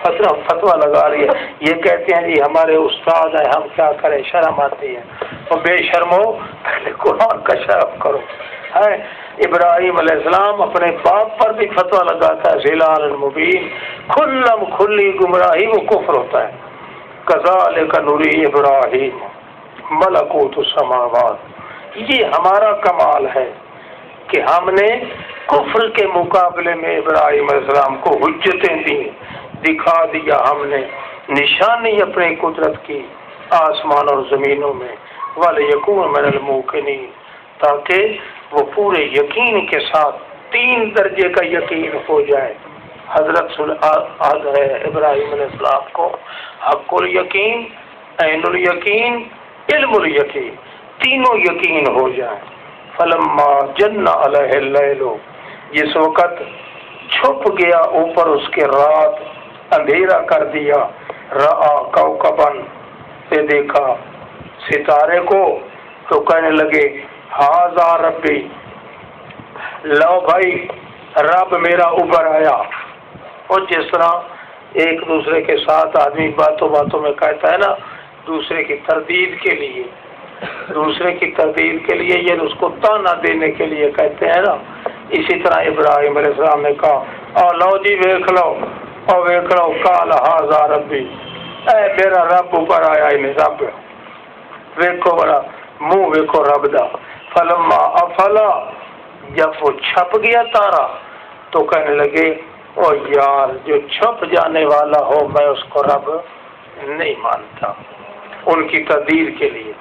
Speaker 1: فتویٰ لگا لیا۔ یہ کہتے ہیں جی ہمارے استاد ہیں، ہم کیا کریں، شرم آتی ہے، اور بے شرمو پہلے قرآن کا شرم کرو۔ ابراہیم علیہ السلام اپنے باپ پر بھی فتویٰ لگاتا ہے ضلال مبین، کھلی گمراہی وہ کفر ہوتا ہے۔ کذالک نری ابراہیم، ملکوت السماوات. یہ ہمارا کمال ہے کہ ہم نے کفر کے مقابلے میں ابراہیم علیہ السلام کو حجتیں دیں، دکھا دیا ہم نے نشانی اپنی قدرت کی آسمان اور زمینوں میں، وَلِيَكُونَ مِنَ الْمُوقِنِينَ، تاکہ وہ پورے یقین کے ساتھ 3 درجے کا یقین ہو جائے. حضرت ابراہیم علیہ السلام کو حق الیقین، عین الیقین، علم الیقین، تینوں یقین ہو جائیں. فلما جن علیہ اللیل، جس وقت چھپ گیا اوپر اس کے رات، اندھیرا کر دیا، رآ کوکبن، سے دیکھا ستارے کو، تو کہنے لگے ھذا ربی، لو بھائی رب میرا ابھر آیا. اور جس طرح ایک دوسرے کے ساتھ آدمی باتوں باتوں میں کہتا ہے نا، دوسرے کی تردید کے لیے، دوسرے کی تردید کے لیے، یہ اس کو تانا دینے کے لیے کہتے ہیں نا، اسی طرح ابراہیم علیہ السلام نے کہا او لو جی ویکھ لو، او ویکھ لو، قال ھذا ربی، اے میرا رب اوپر آیا ہی نہیں، رب ویکھو بڑا منہ ویکھو رب دا. فلما افلا، جب وہ چھپ گیا تارا تو کہنے لگے او یار جو چھپ جانے والا ہو میں اس کو رب نہیں مانتا، ان کی تقدیر کے لیے.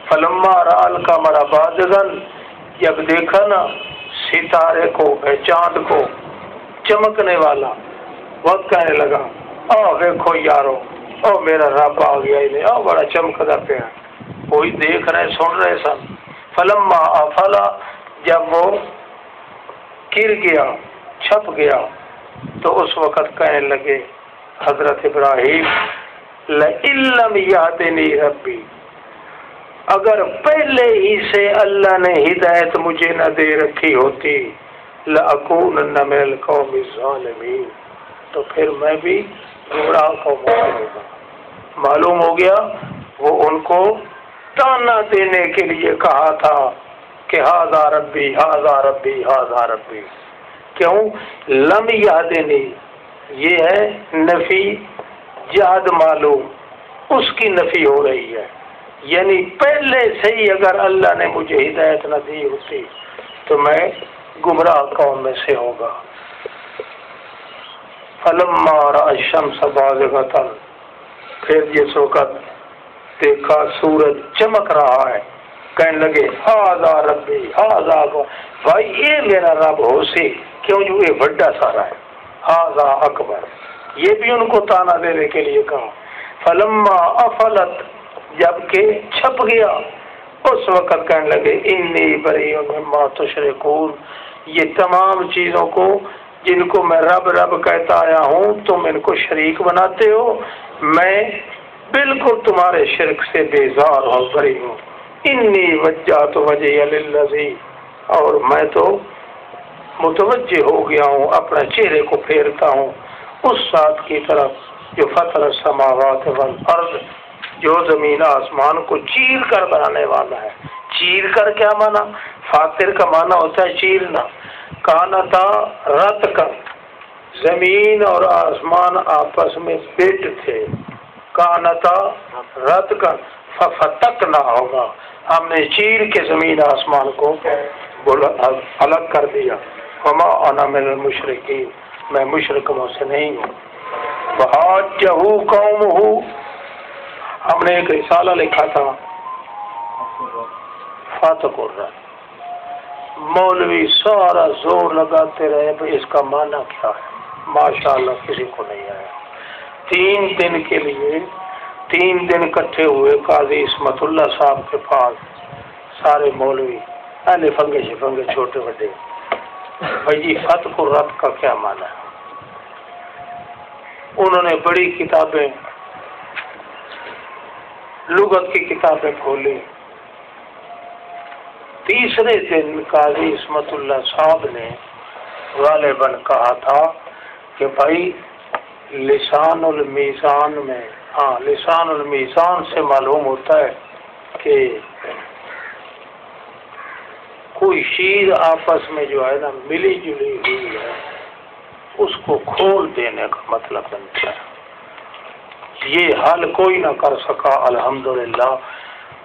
Speaker 1: فلما رأى القمر بازغا، جب دیکھا نا ستارے کو، چاند کو چمکنے والا، وقت کہنے لگا او دیکھو یارو، او میرا رب آ گیا ہی نہیں، او بڑا چمکدا پیا، کوئی دیکھ رہے سن رہے سن. فلما افلا، جب وہ گر گیا چھپ گیا تو اس وقت کہنے لگے حضرت ابراہیم لئن لم یہدنی ربی، اگر پہلے ہی سے اللہ نے ہدایت مجھے نہ دے رکھی ہوتی، لأکونن من القوم الظالمین، تو پھر میں بھی گمراہ قوم ہوگا. معلوم ہو گیا وہ ان کو تانا دینے کے لیے کہا تھا کہ ھذا ربی ھذا ربی ھذا ربی. کیوں؟ لم یہدنی، یہ ہے نفی جہد معلوم، اس کی نفی ہو رہی ہے، یعنی پہلے سے ہی اگر اللہ نے مجھے ہدایت نہ دی ہوتی تو میں گمراہ قوم میں سے ہوگا. فلما رأى الشمس بازغة، پھر جس وقت دیکھا سورج چمک رہا ہے، کہنے لگے ھذا ربی ھذا، بھائی یہ میرا رب ہو سی، کیوں جو یہ بڑا سارا ہے، ھذا اکبر، یہ بھی ان کو تانا دینے کے لیے کہا. فلما افلت، جبکہ چھپ گیا اس وقت کہنے لگے انی بریء مما تشرکون، یہ تمام چیزوں کو جن کو میں رب رب کہتا آیا ہوں تم ان کو شریک بناتے ہو، میں بالکل تمہارے شرک سے بیزار ہوں، بری ہوں. انی وجہت وجہی للذی، اور میں تو متوجہ ہو گیا ہوں، اپنے چہرے کو پھیرتا ہوں اس ذات کی طرف جو فطر السماوات والارض، جو زمین آسمان کو چیر کر بنانے والا ہے. چیر کر کیا مانا؟ فاطر کا مانا ہوتا ہے چیرنا. کانتا رت کر، زمین اور آسمان آپس میں بیٹ تھے، کانتا رت کر ففتک نہ ہوگا، ہم نے چیر کے زمین آسمان کو الگ کر دیا. وما انا من المشرکین، میں مشرکوں سے نہیں ہوں. وحاجہ قومہ، ہم نے ایک رسالہ لکھا تھا فاتق الرحم، مولوی سارا زور لگاتے رہے بھائی اس کا معنی کیا ہے، ماشاءاللہ کسی کو نہیں آیا. 3 دن کے لیے 3 دن کٹھے ہوئے قاضی عصمت اللہ صاحب کے پاس، سارے مولوی اہل فنگے شفنگے چھوٹے بڑے، بھائی جی فتح الرب کا کیا معنی ہے. انہوں نے بڑی کتابیں، لغت کی کتابیں کھولی. تیسرے دن قاضی عصمت اللہ صاحب نے غالباً کہا تھا کہ بھائی لسان المیزان میں، لسان المیزان سے معلوم ہوتا ہے کہ کوئی چیز آپس میں جو ہے نا ملی جلی ہوئی ہے، اس کو کھول دینے کا مطلب بنتا ہے. یہ حل کوئی نہ کر سکا الحمدللہ.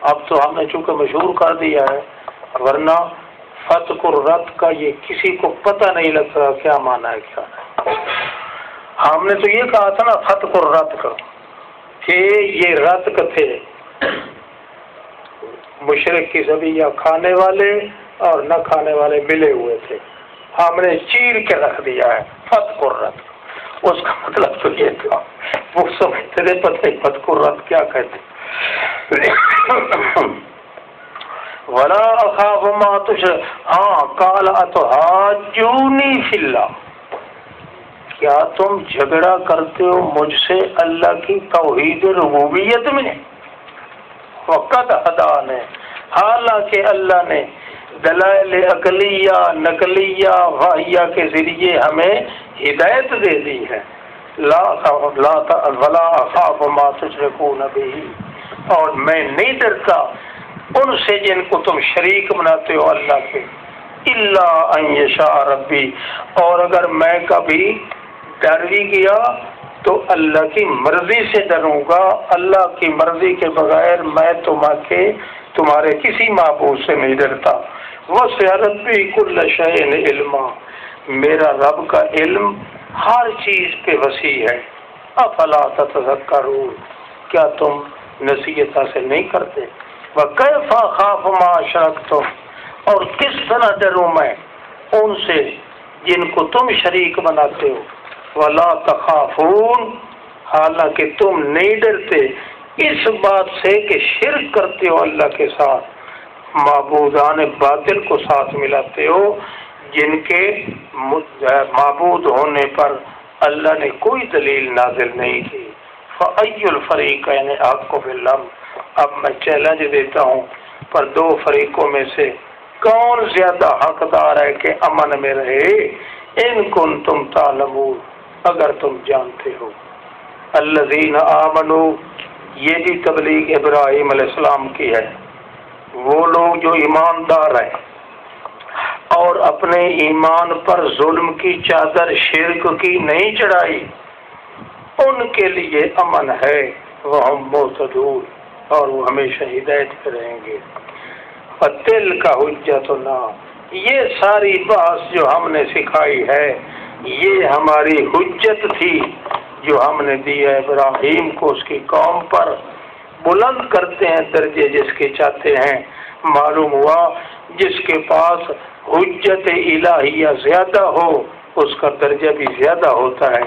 Speaker 1: اب تو ہم نے چونکہ مشہور کر دیا ہے، ورنہ فتق الرد کا یہ کسی کو پتہ نہیں لگتا کیا معنی ہے کیا ہے۔ ہم نے تو یہ کہا تھا نا فتق الرد کا، کہ یہ رد تھے مشرک کی ذبیحہ کھانے والے اور نہ کھانے والے ملے ہوئے تھے، ہم نے چیر کے رکھ دیا ہے فتق الرد۔ اس کا مطلب تو یہ تھا، وہ سمجھتے تھے پتہ نہیں فتق الرد کیا کہتے۔ ولا اخاف ما تشركون قال اتحاجوني في الله، کیا تم جھگڑا کرتے ہو مجھ سے اللہ کی توحید ربوبیت میں؟ وقت ہدان ہے، حالانکہ اللہ نے دلائل عقلیہ نقلیہ واہیہ کے ذریعے ہمیں ہدایت دے دی ہے۔ ولا اخاف ما تشركون به، اور میں نہیں ڈرتا ان سے جن کو تم شریک بناتے ہو اللہ کے، الا ان یشاء ربی، اور اگر میں کبھی ڈر بھی گیا تو اللہ کی مرضی سے ڈروں گا، اللہ کی مرضی کے بغیر میں تمہارے کسی معبود سے نہیں ڈرتا۔ وسع ربی کل شیء علما، میرا رب کا علم ہر چیز پہ وسیع ہے۔ افلا تتذکرون، کیا تم نصیحت حاصل نہیں کرتے؟ وَكَيْفَ أَخَافُ مَا أَشْرَكْتُمْ، اور کس طرح ڈروں میں ان سے جن کو تم شریک بناتے ہو۔ وَلَا تَخَافُونَ، حالانکہ تم نہیں ڈرتے اس بات سے کہ شرک کرتے ہو اللہ کے ساتھ، معبودان باطل کو ساتھ ملاتے ہو جن کے معبود ہونے پر اللہ نے کوئی دلیل نازل نہیں کی۔ فَأَيُّ الْفَرِيقَيْنِ أَحَقُّ بِالْأَمْنِ، اب میں چیلنج دیتا ہوں پر دو فریقوں میں سے کون زیادہ حقدار ہے کہ امن میں رہے؟ ان کنتم تعلمون، اگر تم جانتے ہو۔ الذین آمنوا، یہ بھی تبلیغ ابراہیم علیہ السلام کی ہے، وہ لوگ جو ایماندار ہیں اور اپنے ایمان پر ظلم کی چادر شرک کی نہیں چڑھائی، ان کے لیے امن ہے، وہم مہتدون، اور وہ ہمیشہ ہدایت پہ رہیں گے۔ فَتِلْكَ حُجَّتُنَا، یہ ساری بات جو ہم نے سکھائی ہے یہ ہماری حجت تھی جو ہم نے دی ہے ابراہیم کو اس کی قوم پر۔ بلند کرتے ہیں درجے جس کے چاہتے ہیں، معلوم ہوا جس کے پاس حجت الہیہ زیادہ ہو اس کا درجہ بھی زیادہ ہوتا ہے۔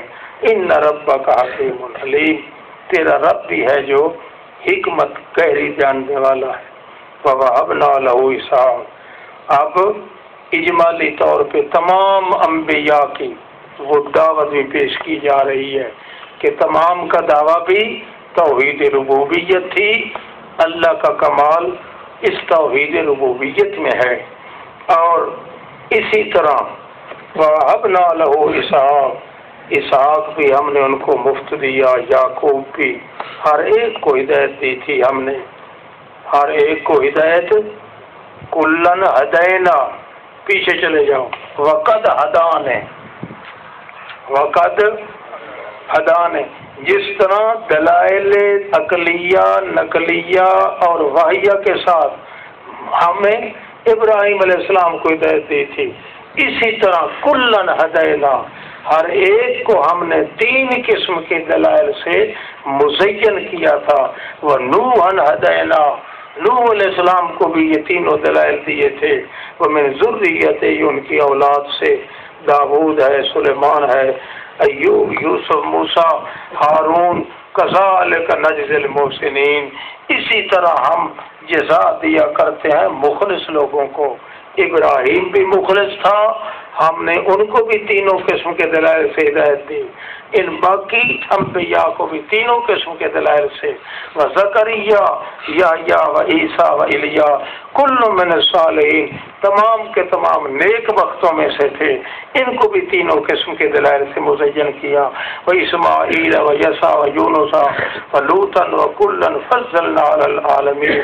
Speaker 1: ان ربک حکیم علیم، تیرا رب بھی ہے جو حکمت گہری جاننے والا ہے۔ وَوَهَبْنَا لَهُ اسحاق، اب اجمالی طور پہ تمام انبیاء کی وہ دعوت بھی پیش کی جا رہی ہے کہ تمام کا دعویٰ بھی توحید ربوبیت تھی، اللہ کا کمال اس توحید ربوبیت میں ہے۔ اور اسی طرح وَوَهَبْنَا لَهُ اسحاق بھی ہم نے ان کو مفت دیا، یعقوب بھی، ہر ایک کو ہدایت دی تھی ہم نے، ہر ایک کو ہدایت۔ کلن ہدینا، پیچھے چلے جاؤ، وقد ہدان ہے، وقد ہدان ہے، جس طرح دلائل عقلیہ نقلیہ اور واہیہ کے ساتھ ہمیں ابراہیم علیہ السلام کو ہدایت دی تھی، اسی طرح کلن ہدینا، ہر ایک کو ہم نے 3 قسم کے دلائل سے مزین کیا تھا۔ وہ نوحًا ہدینا، نوح علیہ السلام کو بھی یہ تینوں دلائل دیے تھے۔ وہ من ذریت، ان کی اولاد سے داؤد ہے، سلیمان ہے، ایوب، یوسف، موسیٰ، ہارون، کذالک نجزی المحسنین، اسی طرح ہم جزا دیا کرتے ہیں مخلص لوگوں کو۔ ابراہیم بھی مخلص تھا، ہم نے ان کو بھی تینوں قسم کے دلائل سے ہدایت دی، ان باقی انبیاء کو بھی تینوں قسم کے دلائل سے۔ وزکریا، یحییٰ و عیسیٰ و الیاس کل من الصالحین، تمام کے تمام نیک وقتوں میں سے تھے، ان کو بھی تینوں قسم کے دلائل سے مزین کیا۔ و اسماعیل و یسع و یونس و لوطا و کلا فضلنا علی العالمین،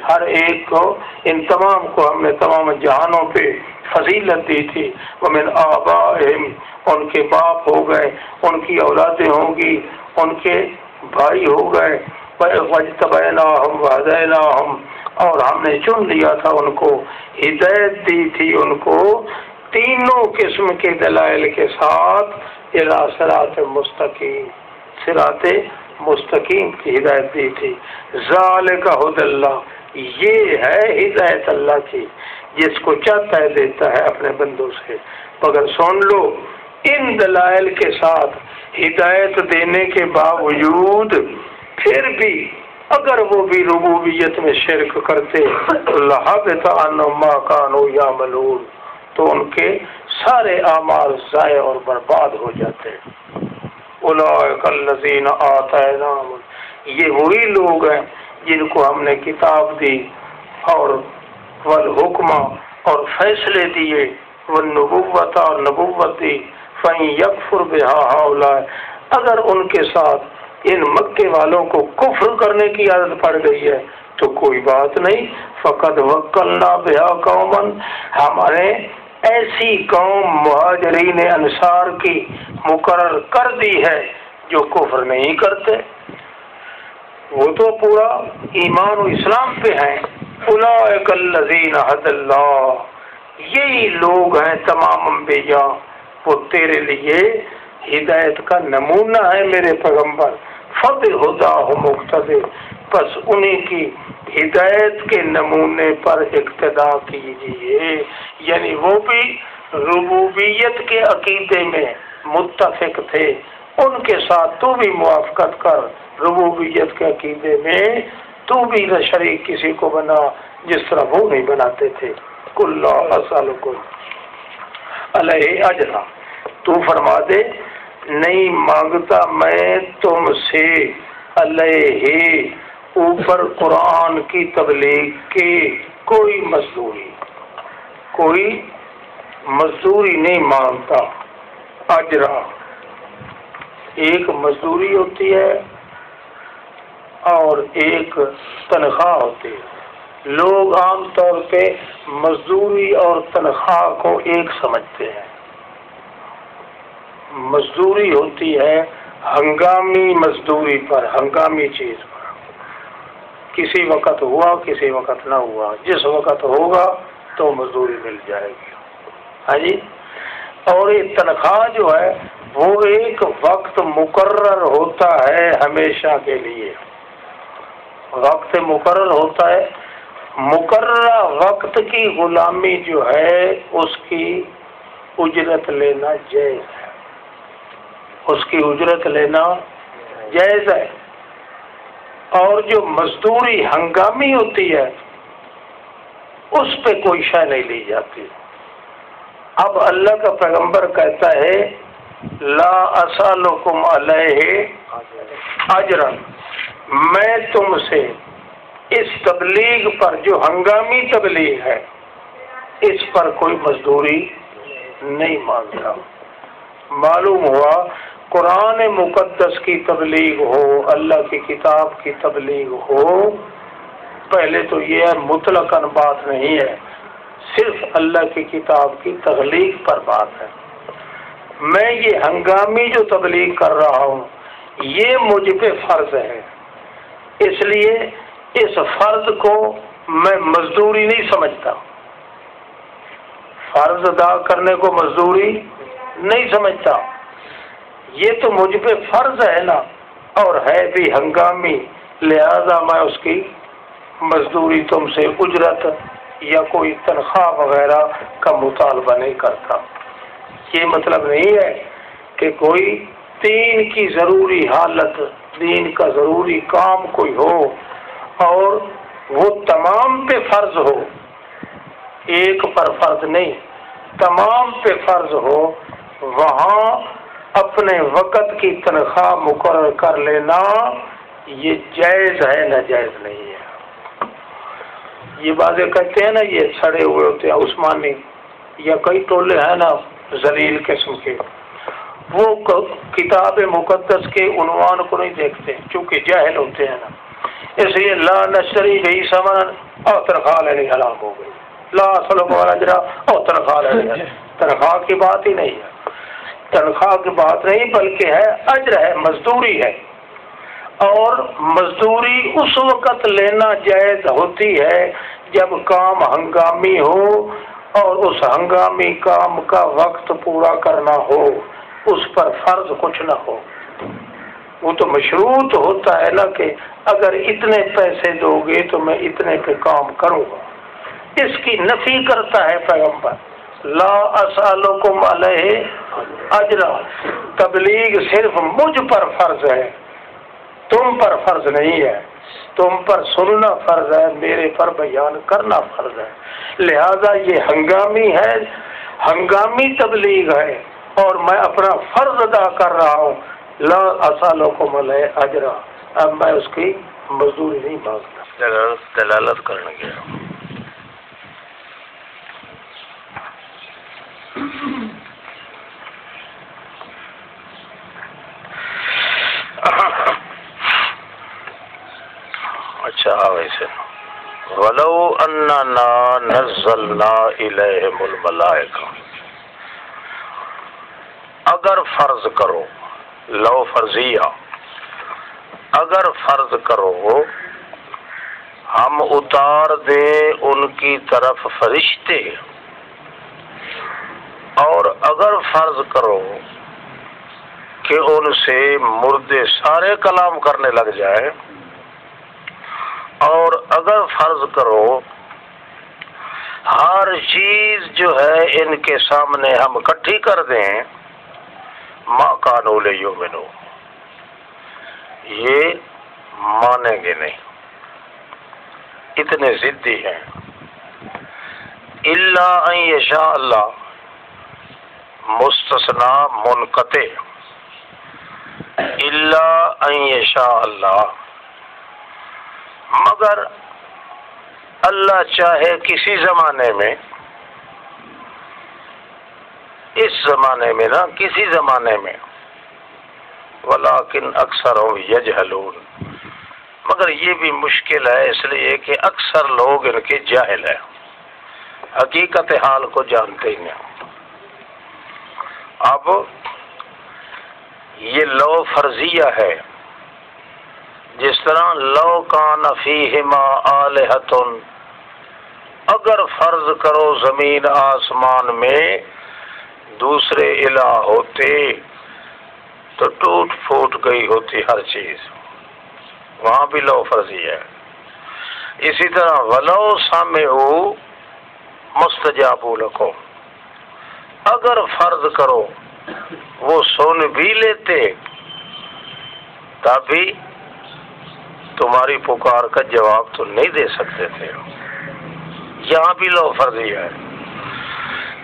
Speaker 1: ہر ایک کو، ان تمام کو ہم نے تمام جہانوں پہ فضیلت دی تھی۔ ومن آبائہم، ان کے باپ ہو گئے، ان کی اولادیں ہوں گی، ان کے بھائی ہو گئے، وَاجْتَبَيْنَاهُمْ وَهَدَيْنَاهُمْ، اور ہم نے چن لیا تھا ان کو، ہدایت دی تھی ان کو تینوں قسم کے دلائل کے ساتھ، الی صراط مستقیم، صراط مستقیم کی ہدایت دی تھی۔ ذالک ھدی اللہ، یہ ہے ہدایت اللہ کی، جس کو چاہتا ہے دیتا ہے اپنے بندوں سے۔ مگر سن لو، ان دلائل کے ساتھ ہدایت دینے کے باوجود پھر بھی اگر وہ بھی ربوبیت میں شرک کرتے، لَحَبِطَ عَنْهُم مَّا كَانُوا يَعْمَلُونَ، تو ان کے سارے اعمال ضائع اور برباد ہو جاتے۔ اولئک الذین آتیناہم، یہ وہی لوگ ہیں جن کو ہم نے کتاب دی اور والحکم اور فیصلے دیے، والنبوت اور نبوت دی، فَإِن يَكْفُرْ بِهَا هَؤُلَاءِ، اگر ان کے ساتھ ان مکے والوں کو کفر کرنے کی عادت پڑ گئی ہے تو کوئی بات نہیں، فَقَدْ وَكَّلْنَا بِهَا قَوْمًا، ہمارے ایسی قوم مہاجرین انصار کی مقرر کر دی ہے جو کفر نہیں کرتے، وہ تو پورا ایمان و اسلام پہ ہیں۔ اولئک الذین ھدی اللہ، یہی لوگ ہیں تمام انبیاء، وہ تیرے لیے ہدایت کا نمونہ ہے میرے پیغمبر۔ فبہداہ مقتدی، بس انہیں کی ہدایت کے نمونے پر اقتدا کیجیے، یعنی وہ بھی ربوبیت کے عقیدے میں متفق تھے، ان کے ساتھ تو بھی موافقت کر، ربوبیت کے عقیدے میں تو بھی شریک کسی کو بنا جس طرح وہ نہیں بناتے تھے۔ قل لا اسألکم علیہ اجرا، تو فرما دے نہیں مانگتا میں تم سے علیہ اوپر قرآن کی تبلیغ کے کوئی مزدوری نہیں مانگتا۔ اجرا ایک مزدوری ہوتی ہے اور ایک تنخواہ ہوتی ہے۔ لوگ عام طور پہ مزدوری اور تنخواہ کو ایک سمجھتے ہیں۔ مزدوری ہوتی ہے ہنگامی مزدوری پر، ہنگامی چیز پر، کسی وقت ہوا کسی وقت نہ ہوا، جس وقت ہوگا تو مزدوری مل جائے گی، ہاں جی۔ اور یہ تنخواہ جو ہے وہ ایک وقت مقرر ہوتا ہے ہمیشہ کے لیے، وقت مقرر ہوتا ہے، مقررہ وقت کی غلامی جو ہے اس کی اجرت لینا جائز ہے، اس کی اجرت لینا جائز ہے۔ اور جو مزدوری ہنگامی ہوتی ہے اس پہ کوئی شے نہیں لی جاتی۔ اب اللہ کا پیغمبر کہتا ہے لا اسألکم علیہ اجرا، میں تم سے اس تبلیغ پر جو ہنگامی تبلیغ ہے اس پر کوئی مزدوری نہیں مانگتا۔ معلوم ہوا قرآن مقدس کی تبلیغ ہو، اللہ کی کتاب کی تبلیغ ہو، پہلے تو یہ ہے مطلقاً بات نہیں ہے، صرف اللہ کی کتاب کی تخلیق پر بات ہے۔ میں یہ ہنگامی جو تبلیغ کر رہا ہوں یہ مجھ پہ فرض ہے، اس لیے اس فرض کو میں مزدوری نہیں سمجھتا، فرض ادا کرنے کو مزدوری نہیں سمجھتا، یہ تو مجھ پہ فرض ہے نا، اور ہے بھی ہنگامی، لہذا میں اس کی مزدوری تم سے اجرت یا کوئی تنخواہ وغیرہ کا مطالبہ نہیں کرتا۔ یہ مطلب نہیں ہے کہ کوئی دین کی ضروری حالت، دین کا ضروری کام کوئی ہو اور وہ تمام پہ فرض ہو، ایک پر فرض نہیں، تمام پہ فرض ہو، وہاں اپنے وقت کی تنخواہ مقرر کر لینا یہ جائز ہے، ناجائز نہیں ہے۔ یہ باتیں کہتے ہیں نا، یہ سڑے ہوئے ہوتے ہیں عثمانی یا کئی ٹولے ہیں نا ذلیل قسم کے، وہ کتاب مقدس کے عنوان کو نہیں دیکھتے چونکہ جاہل ہوتے ہیں نا، اس لیے لا نشتری بہی ثمنا اور تنخواہ لینی ہلاک ہو گئی، لا اسألکم علیہ اجرا اور تنخواہ لینی، تنخواہ کی بات ہی نہیں ہے، تنخواہ کی بات نہیں بلکہ ہے اجر ہے، مزدوری ہے۔ اور مزدوری اس وقت لینا جائز ہوتی ہے جب کام ہنگامی ہو اور اس ہنگامی کام کا وقت پورا کرنا ہو، اس پر فرض کچھ نہ ہو۔ وہ تو مشروط ہوتا ہے نا کہ اگر اتنے پیسے دو گے تو میں اتنے پہ کام کروں گا۔ اس کی نفی کرتا ہے پیغمبر، لا اسألکم علیہ اجرا، تبلیغ صرف مجھ پر فرض ہے، تم پر فرض نہیں ہے، تم پر سننا فرض ہے، میرے پر بیان کرنا فرض ہے۔ لہذا یہ ہنگامی ہے، ہنگامی تبلیغ ہے اور میں اپنا فرض ادا کر رہا ہوں، لا اسألکم علیہ اجرا، اب میں اس کی مزدوری نہیں مانگتا۔
Speaker 2: دلالت کرنے گیا اچھا ویسے ولو اننا نزلنا الیہم الملائکہ، اگر فرض کرو، لو فرضیہ، اگر فرض کرو ہم اتار دیں ان کی طرف فرشتے، اور اگر فرض کرو کہ ان سے مردے سارے کلام کرنے لگ جائے، اور اگر فرض کرو ہر چیز جو ہے ان کے سامنے ہم اکٹھی کر دیں، ما کانوا لیؤمنوا، یہ مانیں گے نہیں، اتنے ضدی ہیں۔ الا ان یشاء اللہ، مستثنا منقطع، الا ان یشاء اللہ، مگر اللہ چاہے کسی زمانے میں، اس زمانے میں نہ کسی زمانے میں، ولیکن اکثرهم یجہلون، مگر یہ بھی مشکل ہے اس لیے کہ اکثر لوگ ان کے جاہل ہیں، حقیقت حال کو جانتے ہی نہیں۔ اب یہ لو فرضیہ ہے، جس طرح لو کان فیہما آلہۃ، اگر فرض کرو زمین آسمان میں دوسرے الہ ہوتے تو ٹوٹ پھوٹ گئی ہوتی ہر چیز، وہاں بھی لو فرضی ہے۔ اسی طرح ولو سمعوا مستجابوا لکم، اگر فرض کرو وہ سن بھی لیتے تب بھی تمہاری پکار کا جواب تو نہیں دے سکتے تھے۔ یہاں بھی لو فرضیہ ہے،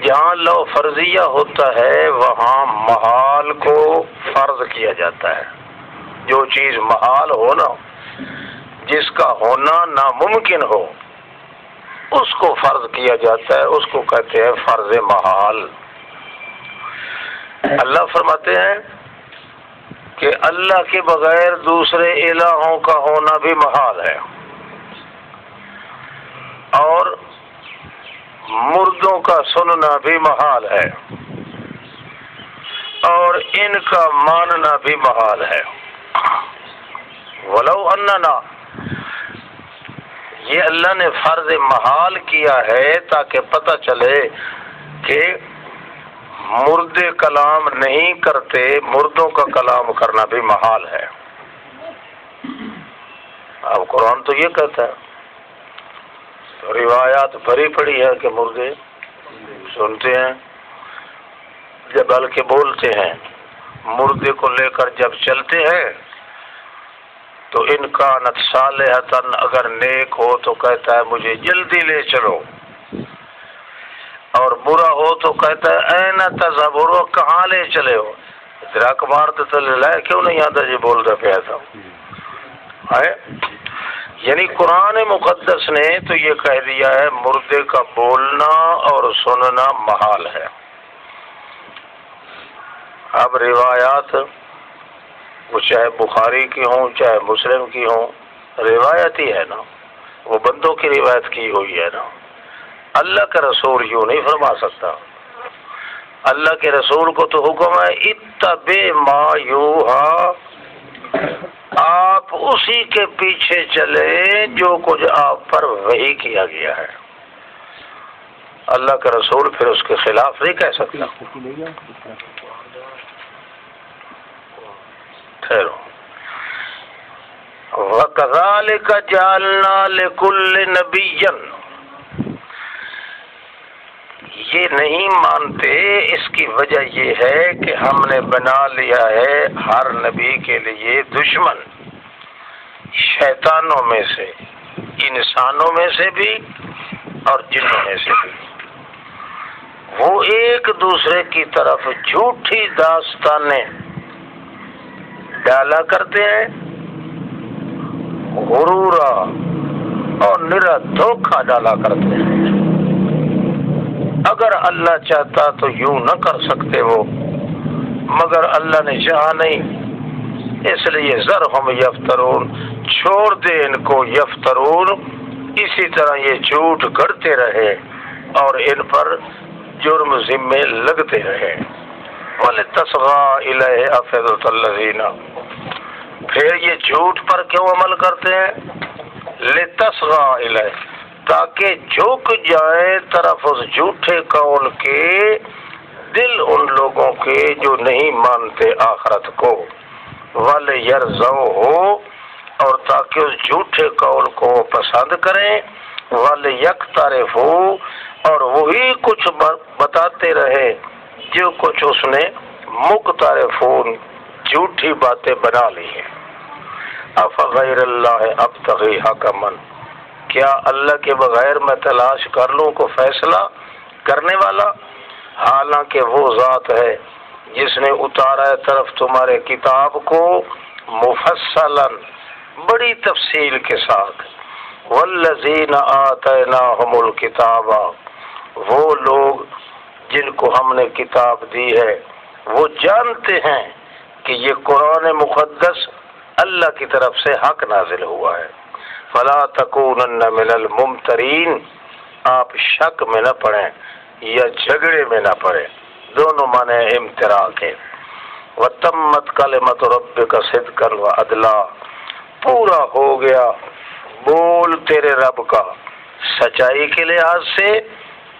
Speaker 2: جہاں لو فرضیہ ہوتا ہے وہاں محال کو فرض کیا جاتا ہے۔ جو چیز محال ہو نا، جس کا ہونا ناممکن ہو، اس کو فرض کیا جاتا ہے، اس کو کہتے ہیں فرض محال۔ اللہ فرماتے ہیں کہ اللہ کے بغیر دوسرے الہوں کا ہونا بھی محال ہے، اور مردوں کا سننا بھی محال ہے، اور ان کا ماننا بھی محال ہے۔ ولو اننا، یہ اللہ نے فرض محال کیا ہے تاکہ پتہ چلے کہ مردے کلام نہیں کرتے، مردوں کا کلام کرنا بھی محال ہے۔ اب قرآن تو یہ کہتا ہے، تو روایات بھری پڑی ہے کہ مردے سنتے ہیں، جب بلکہ بولتے ہیں، مردے کو لے کر جب چلتے ہیں تو ان کانت صالحۃ، اگر نیک ہو تو کہتا ہے مجھے جلدی لے چلو، اور برا ہو تو کہتا ہے این تذہبون، کہاں لے چلے ہو، دراک مارتے تو لائے کیوں نہیں آتا جی بول رہے پہ ایسا ہے۔ یعنی قرآن مقدس نے تو یہ کہہ دیا ہے مردے کا بولنا اور سننا محال ہے۔ اب روایات وہ چاہے بخاری کی ہوں چاہے مسلم کی ہوں، روایت ہی ہے نا، وہ بندوں کی روایت کی ہوئی ہے نا، اللہ کا رسول یوں نہیں فرما سکتا۔ اللہ کے رسول کو تو حکم ہے اتبع ما یوحی، آپ آپ اسی کے پیچھے چلیں جو کچھ آپ پر وحی کیا گیا ہے. اللہ کا رسول پھر اس کے خلاف نہیں کہہ سکتا. ٹھہرو. وَكَذَلِكَ جَعَلْنَا لِكُلِّ نَبِيٍّ، یہ نہیں مانتے، اس کی وجہ یہ ہے کہ ہم نے بنا لیا ہے ہر نبی کے لیے دشمن، شیطانوں میں سے، انسانوں میں سے بھی اور جنوں میں سے بھی. وہ ایک دوسرے کی طرف جھوٹی داستانیں ڈالا کرتے ہیں، غرورا اور نرا دھوکہ ڈالا کرتے ہیں. اگر اللہ چاہتا تو یوں نہ کر سکتے وہ، مگر اللہ نے چاہا نہیں، اس لیے ذرہم یفترون، چھوڑ دے ان کو، یفترون، اسی طرح یہ جھوٹ گڑھتے رہے اور ان پر جرم ذمے لگتے رہے. وَلِتَصْغَىٰ إِلَيْهِ أَفْئِدَةُ الَّذِينَ، پھر یہ جھوٹ پر کیوں عمل کرتے ہیں؟ لِتَصْغَىٰ إِلَيْهِ، تاکہ جھک جائے طرف اس جھوٹے قول کے دل ان لوگوں کے جو نہیں مانتے آخرت کو. وَلِيَرْضَوْهُ، اور تاکہ اس جھوٹے قول کو وہ پسند کریں. وَلِيَقْتَرِفُوا، اور وہی کچھ بتاتے رہے جو کچھ اس نے مقترفون جھوٹی باتیں بنا لی ہیں. افغیر اللہ ابتغی حکما، کیا اللہ کے بغیر میں تلاش کر لوں کو فیصلہ کرنے والا، حالانکہ وہ ذات ہے جس نے اتارا ہے طرف تمہارے کتاب کو مفصلا، بڑی تفصیل کے ساتھ. والذین آتیناہم الکتاب، وہ لوگ جن کو ہم نے کتاب دی ہے وہ جانتے ہیں کہ یہ قرآن مقدس اللہ کی طرف سے حق نازل ہوا ہے. فلا تکونن من الممترین، آپ شک میں نہ پڑیں یا جھگڑے میں نہ پڑیں، دونوں معنی امتراء کے. وتمت کلمۃ ربک صدقا وعدلا، پورا ہو گیا بول تیرے رب کا سچائی کے لحاظ سے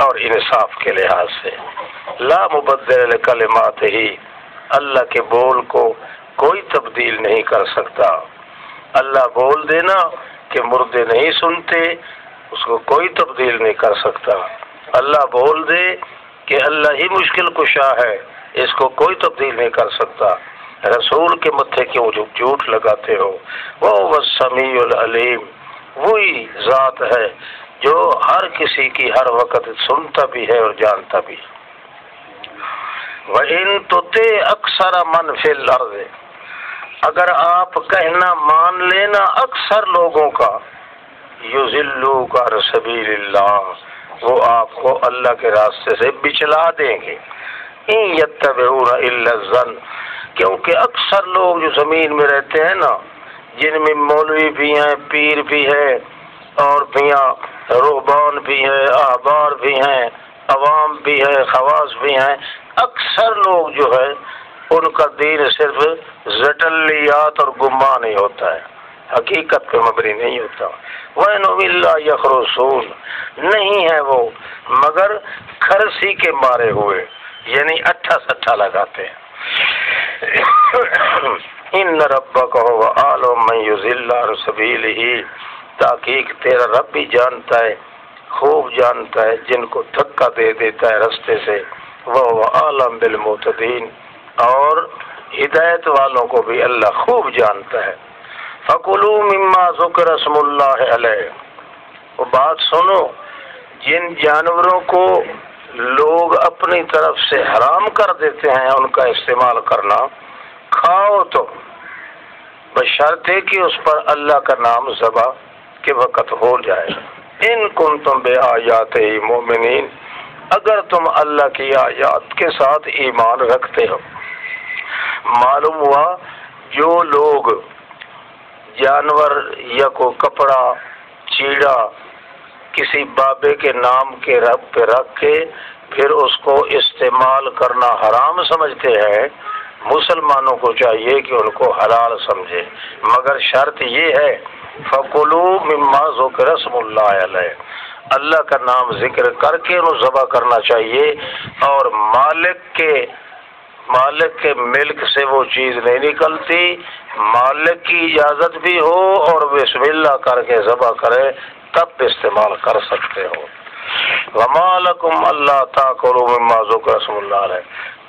Speaker 2: اور انصاف کے لحاظ سے. لا مبدل لکلمات ہی، اللہ کے بول کو کوئی تبدیل نہیں کر سکتا. اللہ بول دینا کہ مردے نہیں سنتے، اس کو کوئی تبدیل نہیں کر سکتا. اللہ بول دے کہ اللہ ہی مشکل کشا ہے، اس کو کوئی تبدیل نہیں کر سکتا. رسول کے متھے کیوں جھوٹ لگاتے ہو؟ وہ السمیع العلیم، وہی ذات ہے جو ہر کسی کی ہر وقت سنتا بھی ہے اور جانتا بھی. وَإِن تُطِعْ أَكْثَرَ مَنْ فِي الْأَرْضِ، اگر آپ کہنا مان لینا اکثر لوگوں کا، یُضِلُّوكَ عَنْ سَبِيلِ اللَّهِ، وہ آپ کو اللہ کے راستے سے بچلا دیں گے. إِن يَتَّبِعُونَ إِلَّا الظَّنَّ، کیونکہ اکثر لوگ جو زمین میں رہتے ہیں نا، جن میں مولوی بھی ہیں، پیر بھی ہے اور میاں رہبان بھی ہیں، احبار بھی ہیں، عوام بھی ہے، خواص بھی ہیں، اکثر لوگ جو ہے ان کا دین صرف زٹلیات اور گمان ہی ہوتا ہے، حقیقت پہ مبنی نہیں ہوتا. وَإِنْهُمْ إِلَّا يَخْرُصُونَ، نہیں ہے وہ مگر کھرسی کے مارے ہوئے، یعنی اٹھا سٹھا لگاتے ہیں. ان ربک هو اعلم من یضل عن سبیلہ، تحقیق تیرا رب بھی جانتا ہے، خوب جانتا ہے جن کو دھکا دے دیتا ہے رستے سے. وہ اعلم بالمعتدین، اور ہدایت والوں کو بھی اللہ خوب جانتا ہے. فَكُلُوا مِمَّا ذُكِرَ اسْمُ اللَّهِ عَلَيْهِ، وہ بات سنو، جن جانوروں کو لوگ اپنی طرف سے حرام کر دیتے ہیں ان کا استعمال کرنا، کھاؤ تو بشرطے کہ اس پر اللہ کا نام ذبح کے وقت ہو جائے. ان کنتم بآیاتہ مؤمنین، اگر تم اللہ کی آیات کے ساتھ ایمان رکھتے ہو. معلوم ہوا جو لوگ جانور یا کوئی کپڑا چیڑا کسی بابے کے نام کے رب پہ رکھ کے پھر اس کو استعمال کرنا حرام سمجھتے ہیں، مسلمانوں کو چاہیے کہ ان کو حلال سمجھے، مگر شرط یہ ہے فَكُلُوا مِمَّا ذُكِرَ اسْمُ اللَّهِ عَلَيْهِ، اللہ کا نام ذکر کر کے انہوں ذبح کرنا چاہیے، اور مالک کے ملک سے وہ چیز نہیں نکلتی، مالک کی اجازت بھی ہو اور بسم اللہ کر کے ذبح کرے تب استعمال کر سکتے ہو۔ وَمَا لَكُمْ أَلَّا تَأْكُلُوا مِمَّا ذُكِرَ اسْمُ اللَّهِ عَلَيْهِ،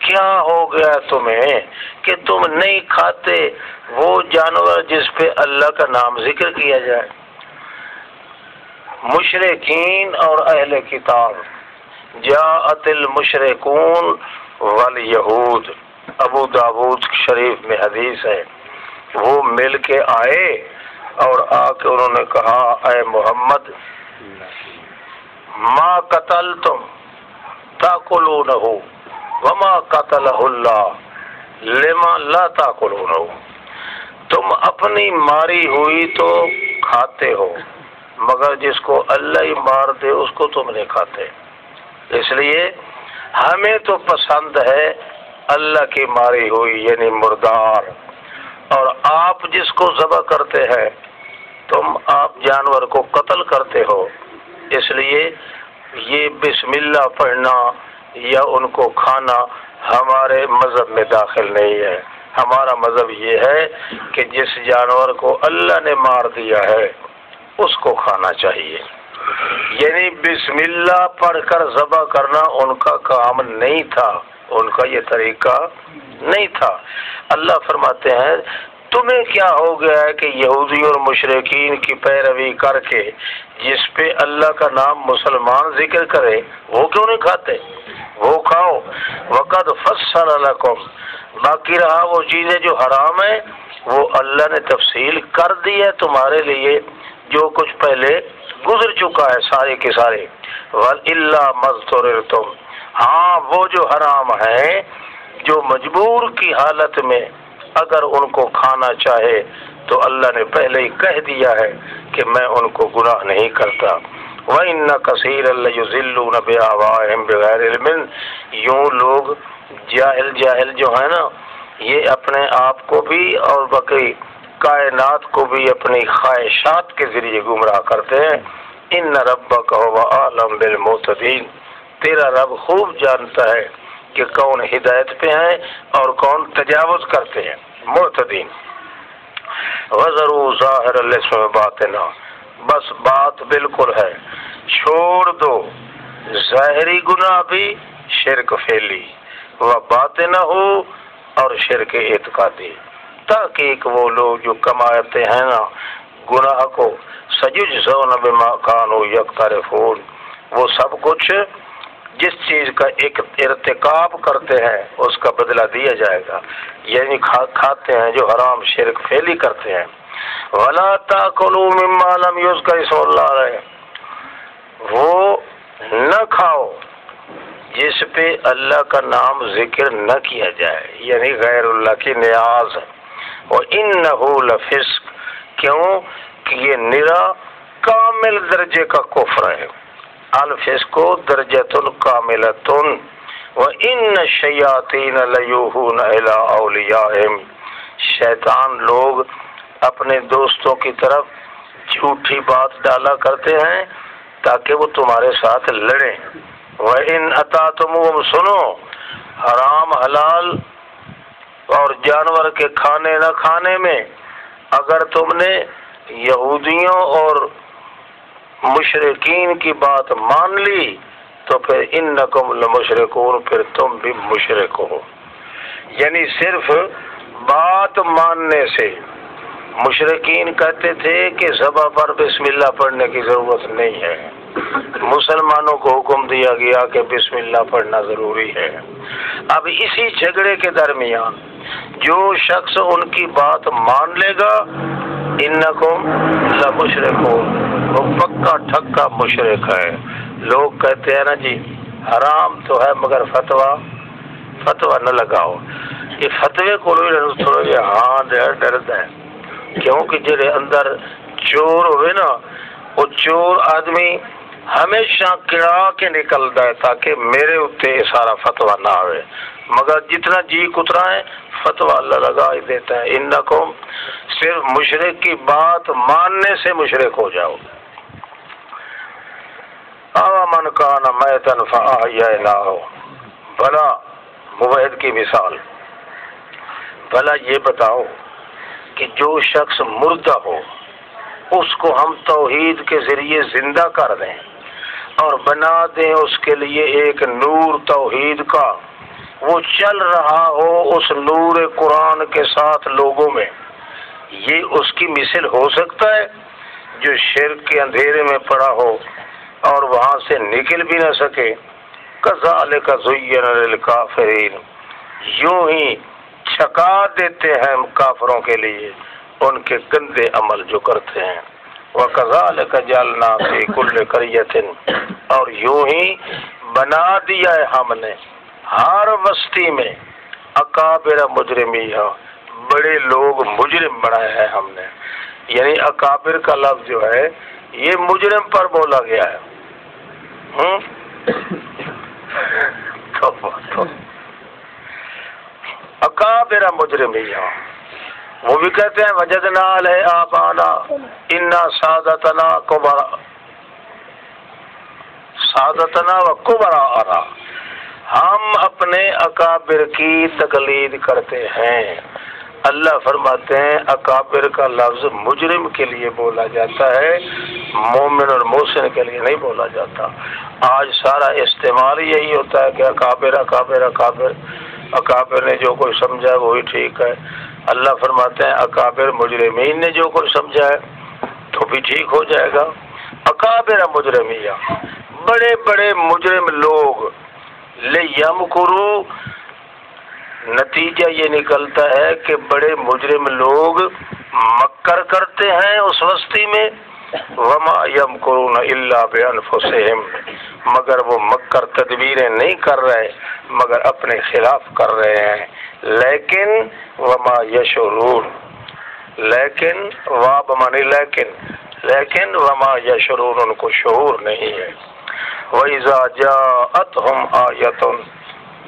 Speaker 2: کیا ہو گیا تمہیں کہ تم نہیں کھاتے وہ جانور جس پہ اللہ کا نام ذکر کیا جائے؟ مشرکین اور اہل کتاب، جاءت المشرکون والیہود، ابو داود شریف میں حدیث ہے، وہ مل کے آئے اور آ کے انہوں نے کہا اے محمد ما قتلتم تاکلونہ وما قتلہ اللہ لما لا تاکلونہ، تم اپنی ماری ہوئی تو کھاتے ہو مگر جس کو اللہ ہی مار دے اس کو تم نہیں کھاتے۔ اس لیے ہمیں تو پسند ہے اللہ کی ماری ہوئی یعنی مردار، اور آپ جس کو ذبح کرتے ہیں آپ جانور کو قتل کرتے ہو، اس لیے یہ بسم اللہ پڑھنا یا ان کو کھانا ہمارے مذہب میں داخل نہیں ہے۔ ہمارا مذہب یہ ہے کہ جس جانور کو اللہ نے مار دیا ہے اس کو کھانا چاہیے، یعنی بسم اللہ پڑھ کر ذبح کرنا ان کا کام نہیں تھا، ان کا یہ طریقہ نہیں تھا۔ اللہ فرماتے ہیں تمہیں کیا ہو گیا ہے کہ یہودی اور مشرکین کی پیروی کر کے جس پہ اللہ کا نام مسلمان ذکر کرے وہ کیوں نہیں کھاتے؟ وہ کھاؤ۔ وقد فصل لکم، باقی رہا وہ چیزیں جو حرام ہیں وہ اللہ نے تفصیل کر دی ہے تمہارے لیے، جو کچھ پہلے گزر چکا ہے سارے کے سارے۔ وَإِلَّا مَذْتُرِرْتُمْ، ہاں وہ جو حرام ہیں جو مجبور کی حالت میں اگر ان کو کھانا چاہے تو اللہ نے پہلے ہی کہہ دیا ہے کہ میں ان کو گناہ نہیں کرتا۔ وَإِنَّ كَثِيرًا لَيُضِلُّونَ بِآبَائِهِمْ بِغَيْرِ عِلْمٍ، یوں لوگ جاہل جو ہے نا یہ اپنے آپ کو بھی اور باقی کائنات کو بھی اپنی خواہشات کے ذریعے گمراہ کرتے ہیں۔ ان ربک هو اعلم بالمعتدین، تیرا رب خوب جانتا ہے کہ کون ہدایت پہ ہیں اور کون تجاوز کرتے ہیں، معتدین۔ وَذَرُوا ظَاهِرَ الْإِثْمِ وَبَاطِنَهُ، بس بات بالکل ہے چھوڑ دو ظاہری گناہ بھی، شرک فعلی، وَبَاطِنَهُ اور شرک اعتقادی، تاکہ وہ لوگ جو کماتے ہیں نا گناہ کو، سَيُجْزَوْنَ بِمَا كَانُوا يَقْتَرِفُونَ، وہ سب کچھ جس چیز کا ایک ارتکاب کرتے ہیں اس کا بدلہ دیا جائے گا، یعنی کھاتے ہیں جو حرام شرک فعلی کرتے ہیں۔ وَلَا تَأْكُلُوا مِمَّا لَمْ يُذْكَرِ اسْمُ اللَّهِ عَلَيْهِ، وہ نہ کھاؤ جس پہ اللہ کا نام ذکر نہ کیا جائے، یعنی غیر اللہ کی نیاز۔ وَإِنَّهُ لَفِسْقٌ، کیوں کہ یہ نرا کامل درجے کا کفر ہے۔ الفسق درجۃ کاملۃ وَإِنَّ الشَّيَاطِينَ لَيُوحُونَ إِلَىٰ أَوْلِيَائِهِمْ، شیطان لوگ اپنے دوستوں کی طرف جھوٹی بات ڈالا کرتے ہیں تاکہ وہ تمہارے ساتھ لڑیں۔ وَإِنْ أَطَعْتُمُوهُمْ، سنو حرام حلال اور جانور کے کھانے نہ کھانے میں اگر تم نے یہودیوں اور مشرکین کی بات مان لی تو پھر انکم لمشرکون، پھر تم بھی مشرک ہو، یعنی صرف بات ماننے سے۔ مشرکین کہتے تھے کہ ذبح پر بسم اللہ پڑھنے کی ضرورت نہیں ہے، مسلمانوں کو حکم دیا گیا کہ بسم اللہ پڑھنا ضروری ہے۔ اب اسی جھگڑے کے درمیان جو شخص ان کی بات مان لے گا انکم لمشرکون، وہ پکا ٹھکا مشرک ہے۔ لوگ کہتے ہیں نا جی حرام تو ہے مگر فتویٰ نہ لگاؤ، یہ فتوے کو تھوڑا ہاں ڈرد ہے، کیونکہ جڑے اندر چور ہوئے نا وہ چور آدمی ہمیشہ کڑا کے نکلتا ہے تاکہ میرے اتنے سارا فتوا نہ آئے، مگر جتنا جی کترا ہے فتوا اللہ لگا ہی دیتا ہے۔ انکم، صرف مشرک کی بات ماننے سے مشرک ہو جاؤ۔ من کان میتا فاحییناہ، بھلا موحد کی مثال، بھلا یہ بتاؤ کہ جو شخص مردہ ہو اس کو ہم توحید کے ذریعے زندہ کر دیں اور بنا دیں اس کے لیے ایک نور توحید کا، وہ چل رہا ہو اس نور قرآن کے ساتھ لوگوں میں، یہ اس کی مثل ہو سکتا ہے؟ جو شرک کے اندھیرے میں پڑا ہو اور وہاں سے نکل بھی نہ سکے۔ کذالک زین للکافرین، یوں ہی چھکا دیتے ہیں کافروں کے لیے ان کے گندے عمل جو کرتے ہیں۔ وَكَذَلِكَ جَعَلْنَا فِي كُلِّ قَرْيَةٍ، اور یوں ہی بنا دیا ہے ہم نے ہر بستی میں اکابر مجرمیہ، بڑے لوگ مجرم بنائے ہیں ہم نے، یعنی اکابر کا لفظ جو ہے یہ مجرم پر بولا گیا ہے۔ اکابر مجرمیہ، وہ بھی کہتے ہیں وجدنا علیہ آبانا انا سادتنا و کبراءنا، ہم اپنے اکابر کی تقلید کرتے ہیں۔ اللہ فرماتے ہیں اکابر کا لفظ مجرم کے لیے بولا جاتا ہے، مومن اور محسن کے لیے نہیں بولا جاتا۔ آج سارا استعمال یہی ہوتا ہے کہ اکابر اکابر اکابر، اکابر نے جو کوئی سمجھا ہے وہی ٹھیک ہے۔ اللہ فرماتے ہیں اکابر مجرمین نے جو کوئی سمجھا ہے تو بھی ٹھیک ہو جائے گا۔ اکابر مجرمیہ، بڑے بڑے مجرم لوگ، لیمکروا، نتیجہ یہ نکلتا ہے کہ بڑے مجرم لوگ مکر کرتے ہیں اس بستی میں، وما یمکرون الا بانفسہم، مگر وہ مکر تدبیریں نہیں کر رہے مگر اپنے خلاف کر رہے ہیں۔ لیکن وما یشعرون، لیکن وا بمعنی لیکن وما یشعرون، ان کو شعور نہیں ہے۔ وَإِذَا جَاءَتْهُمْ آیَةٌ،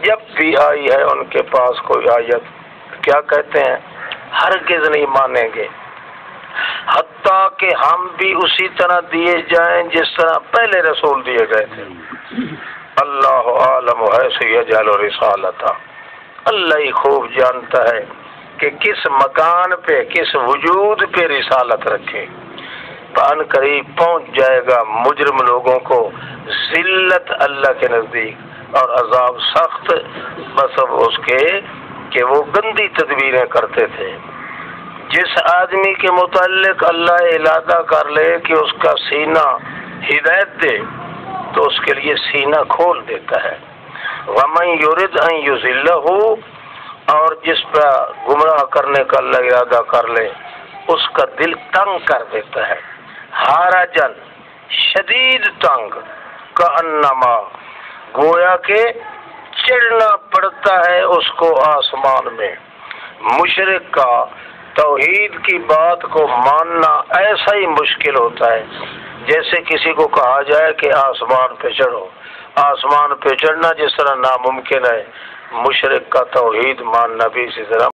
Speaker 2: جب بھی آئی ہے ان کے پاس کوئی آیت، کیا کہتے ہیں؟ ہرگز نہیں مانیں گے حتیٰ کہ ہم بھی اسی طرح دیے جائیں جس طرح پہلے رسول دیے گئے تھے۔ اللہ عالم حیث یجعل رسالتہ، اللہ ہی خوب جانتا ہے کہ کس مکان پہ، کس وجود پہ رسالت رکھے۔ پان قریب پہنچ جائے گا مجرم لوگوں کو ذلت اللہ کے نزدیک اور عذاب سخت، بسبب اس کے کہ وہ گندی تدبیریں کرتے تھے۔ جس آدمی کے متعلق اللہ ارادہ کر لے کہ اس کا سینہ ہدایت دے تو اس کے لیے سینہ کھول دیتا ہے۔ وَمَن يُرِدْ أَن يُضِلَّهُ، اور جس پر گمراہ کرنے کا اللہ ارادہ کر لے اس کا دل تنگ کر دیتا ہے۔ حرجن، شدید تنگ، کأنما، گویا کہ چڑھنا پڑتا ہے اس کو آسمان میں۔ مشرک کا توحید کی بات کو ماننا ایسا ہی مشکل ہوتا ہے جیسے کسی کو کہا جائے کہ آسمان پہ چڑھو۔ آسمان پہ چڑھنا جس طرح ناممکن ہے، مشرک کا توحید ماننا بھی اسی طرح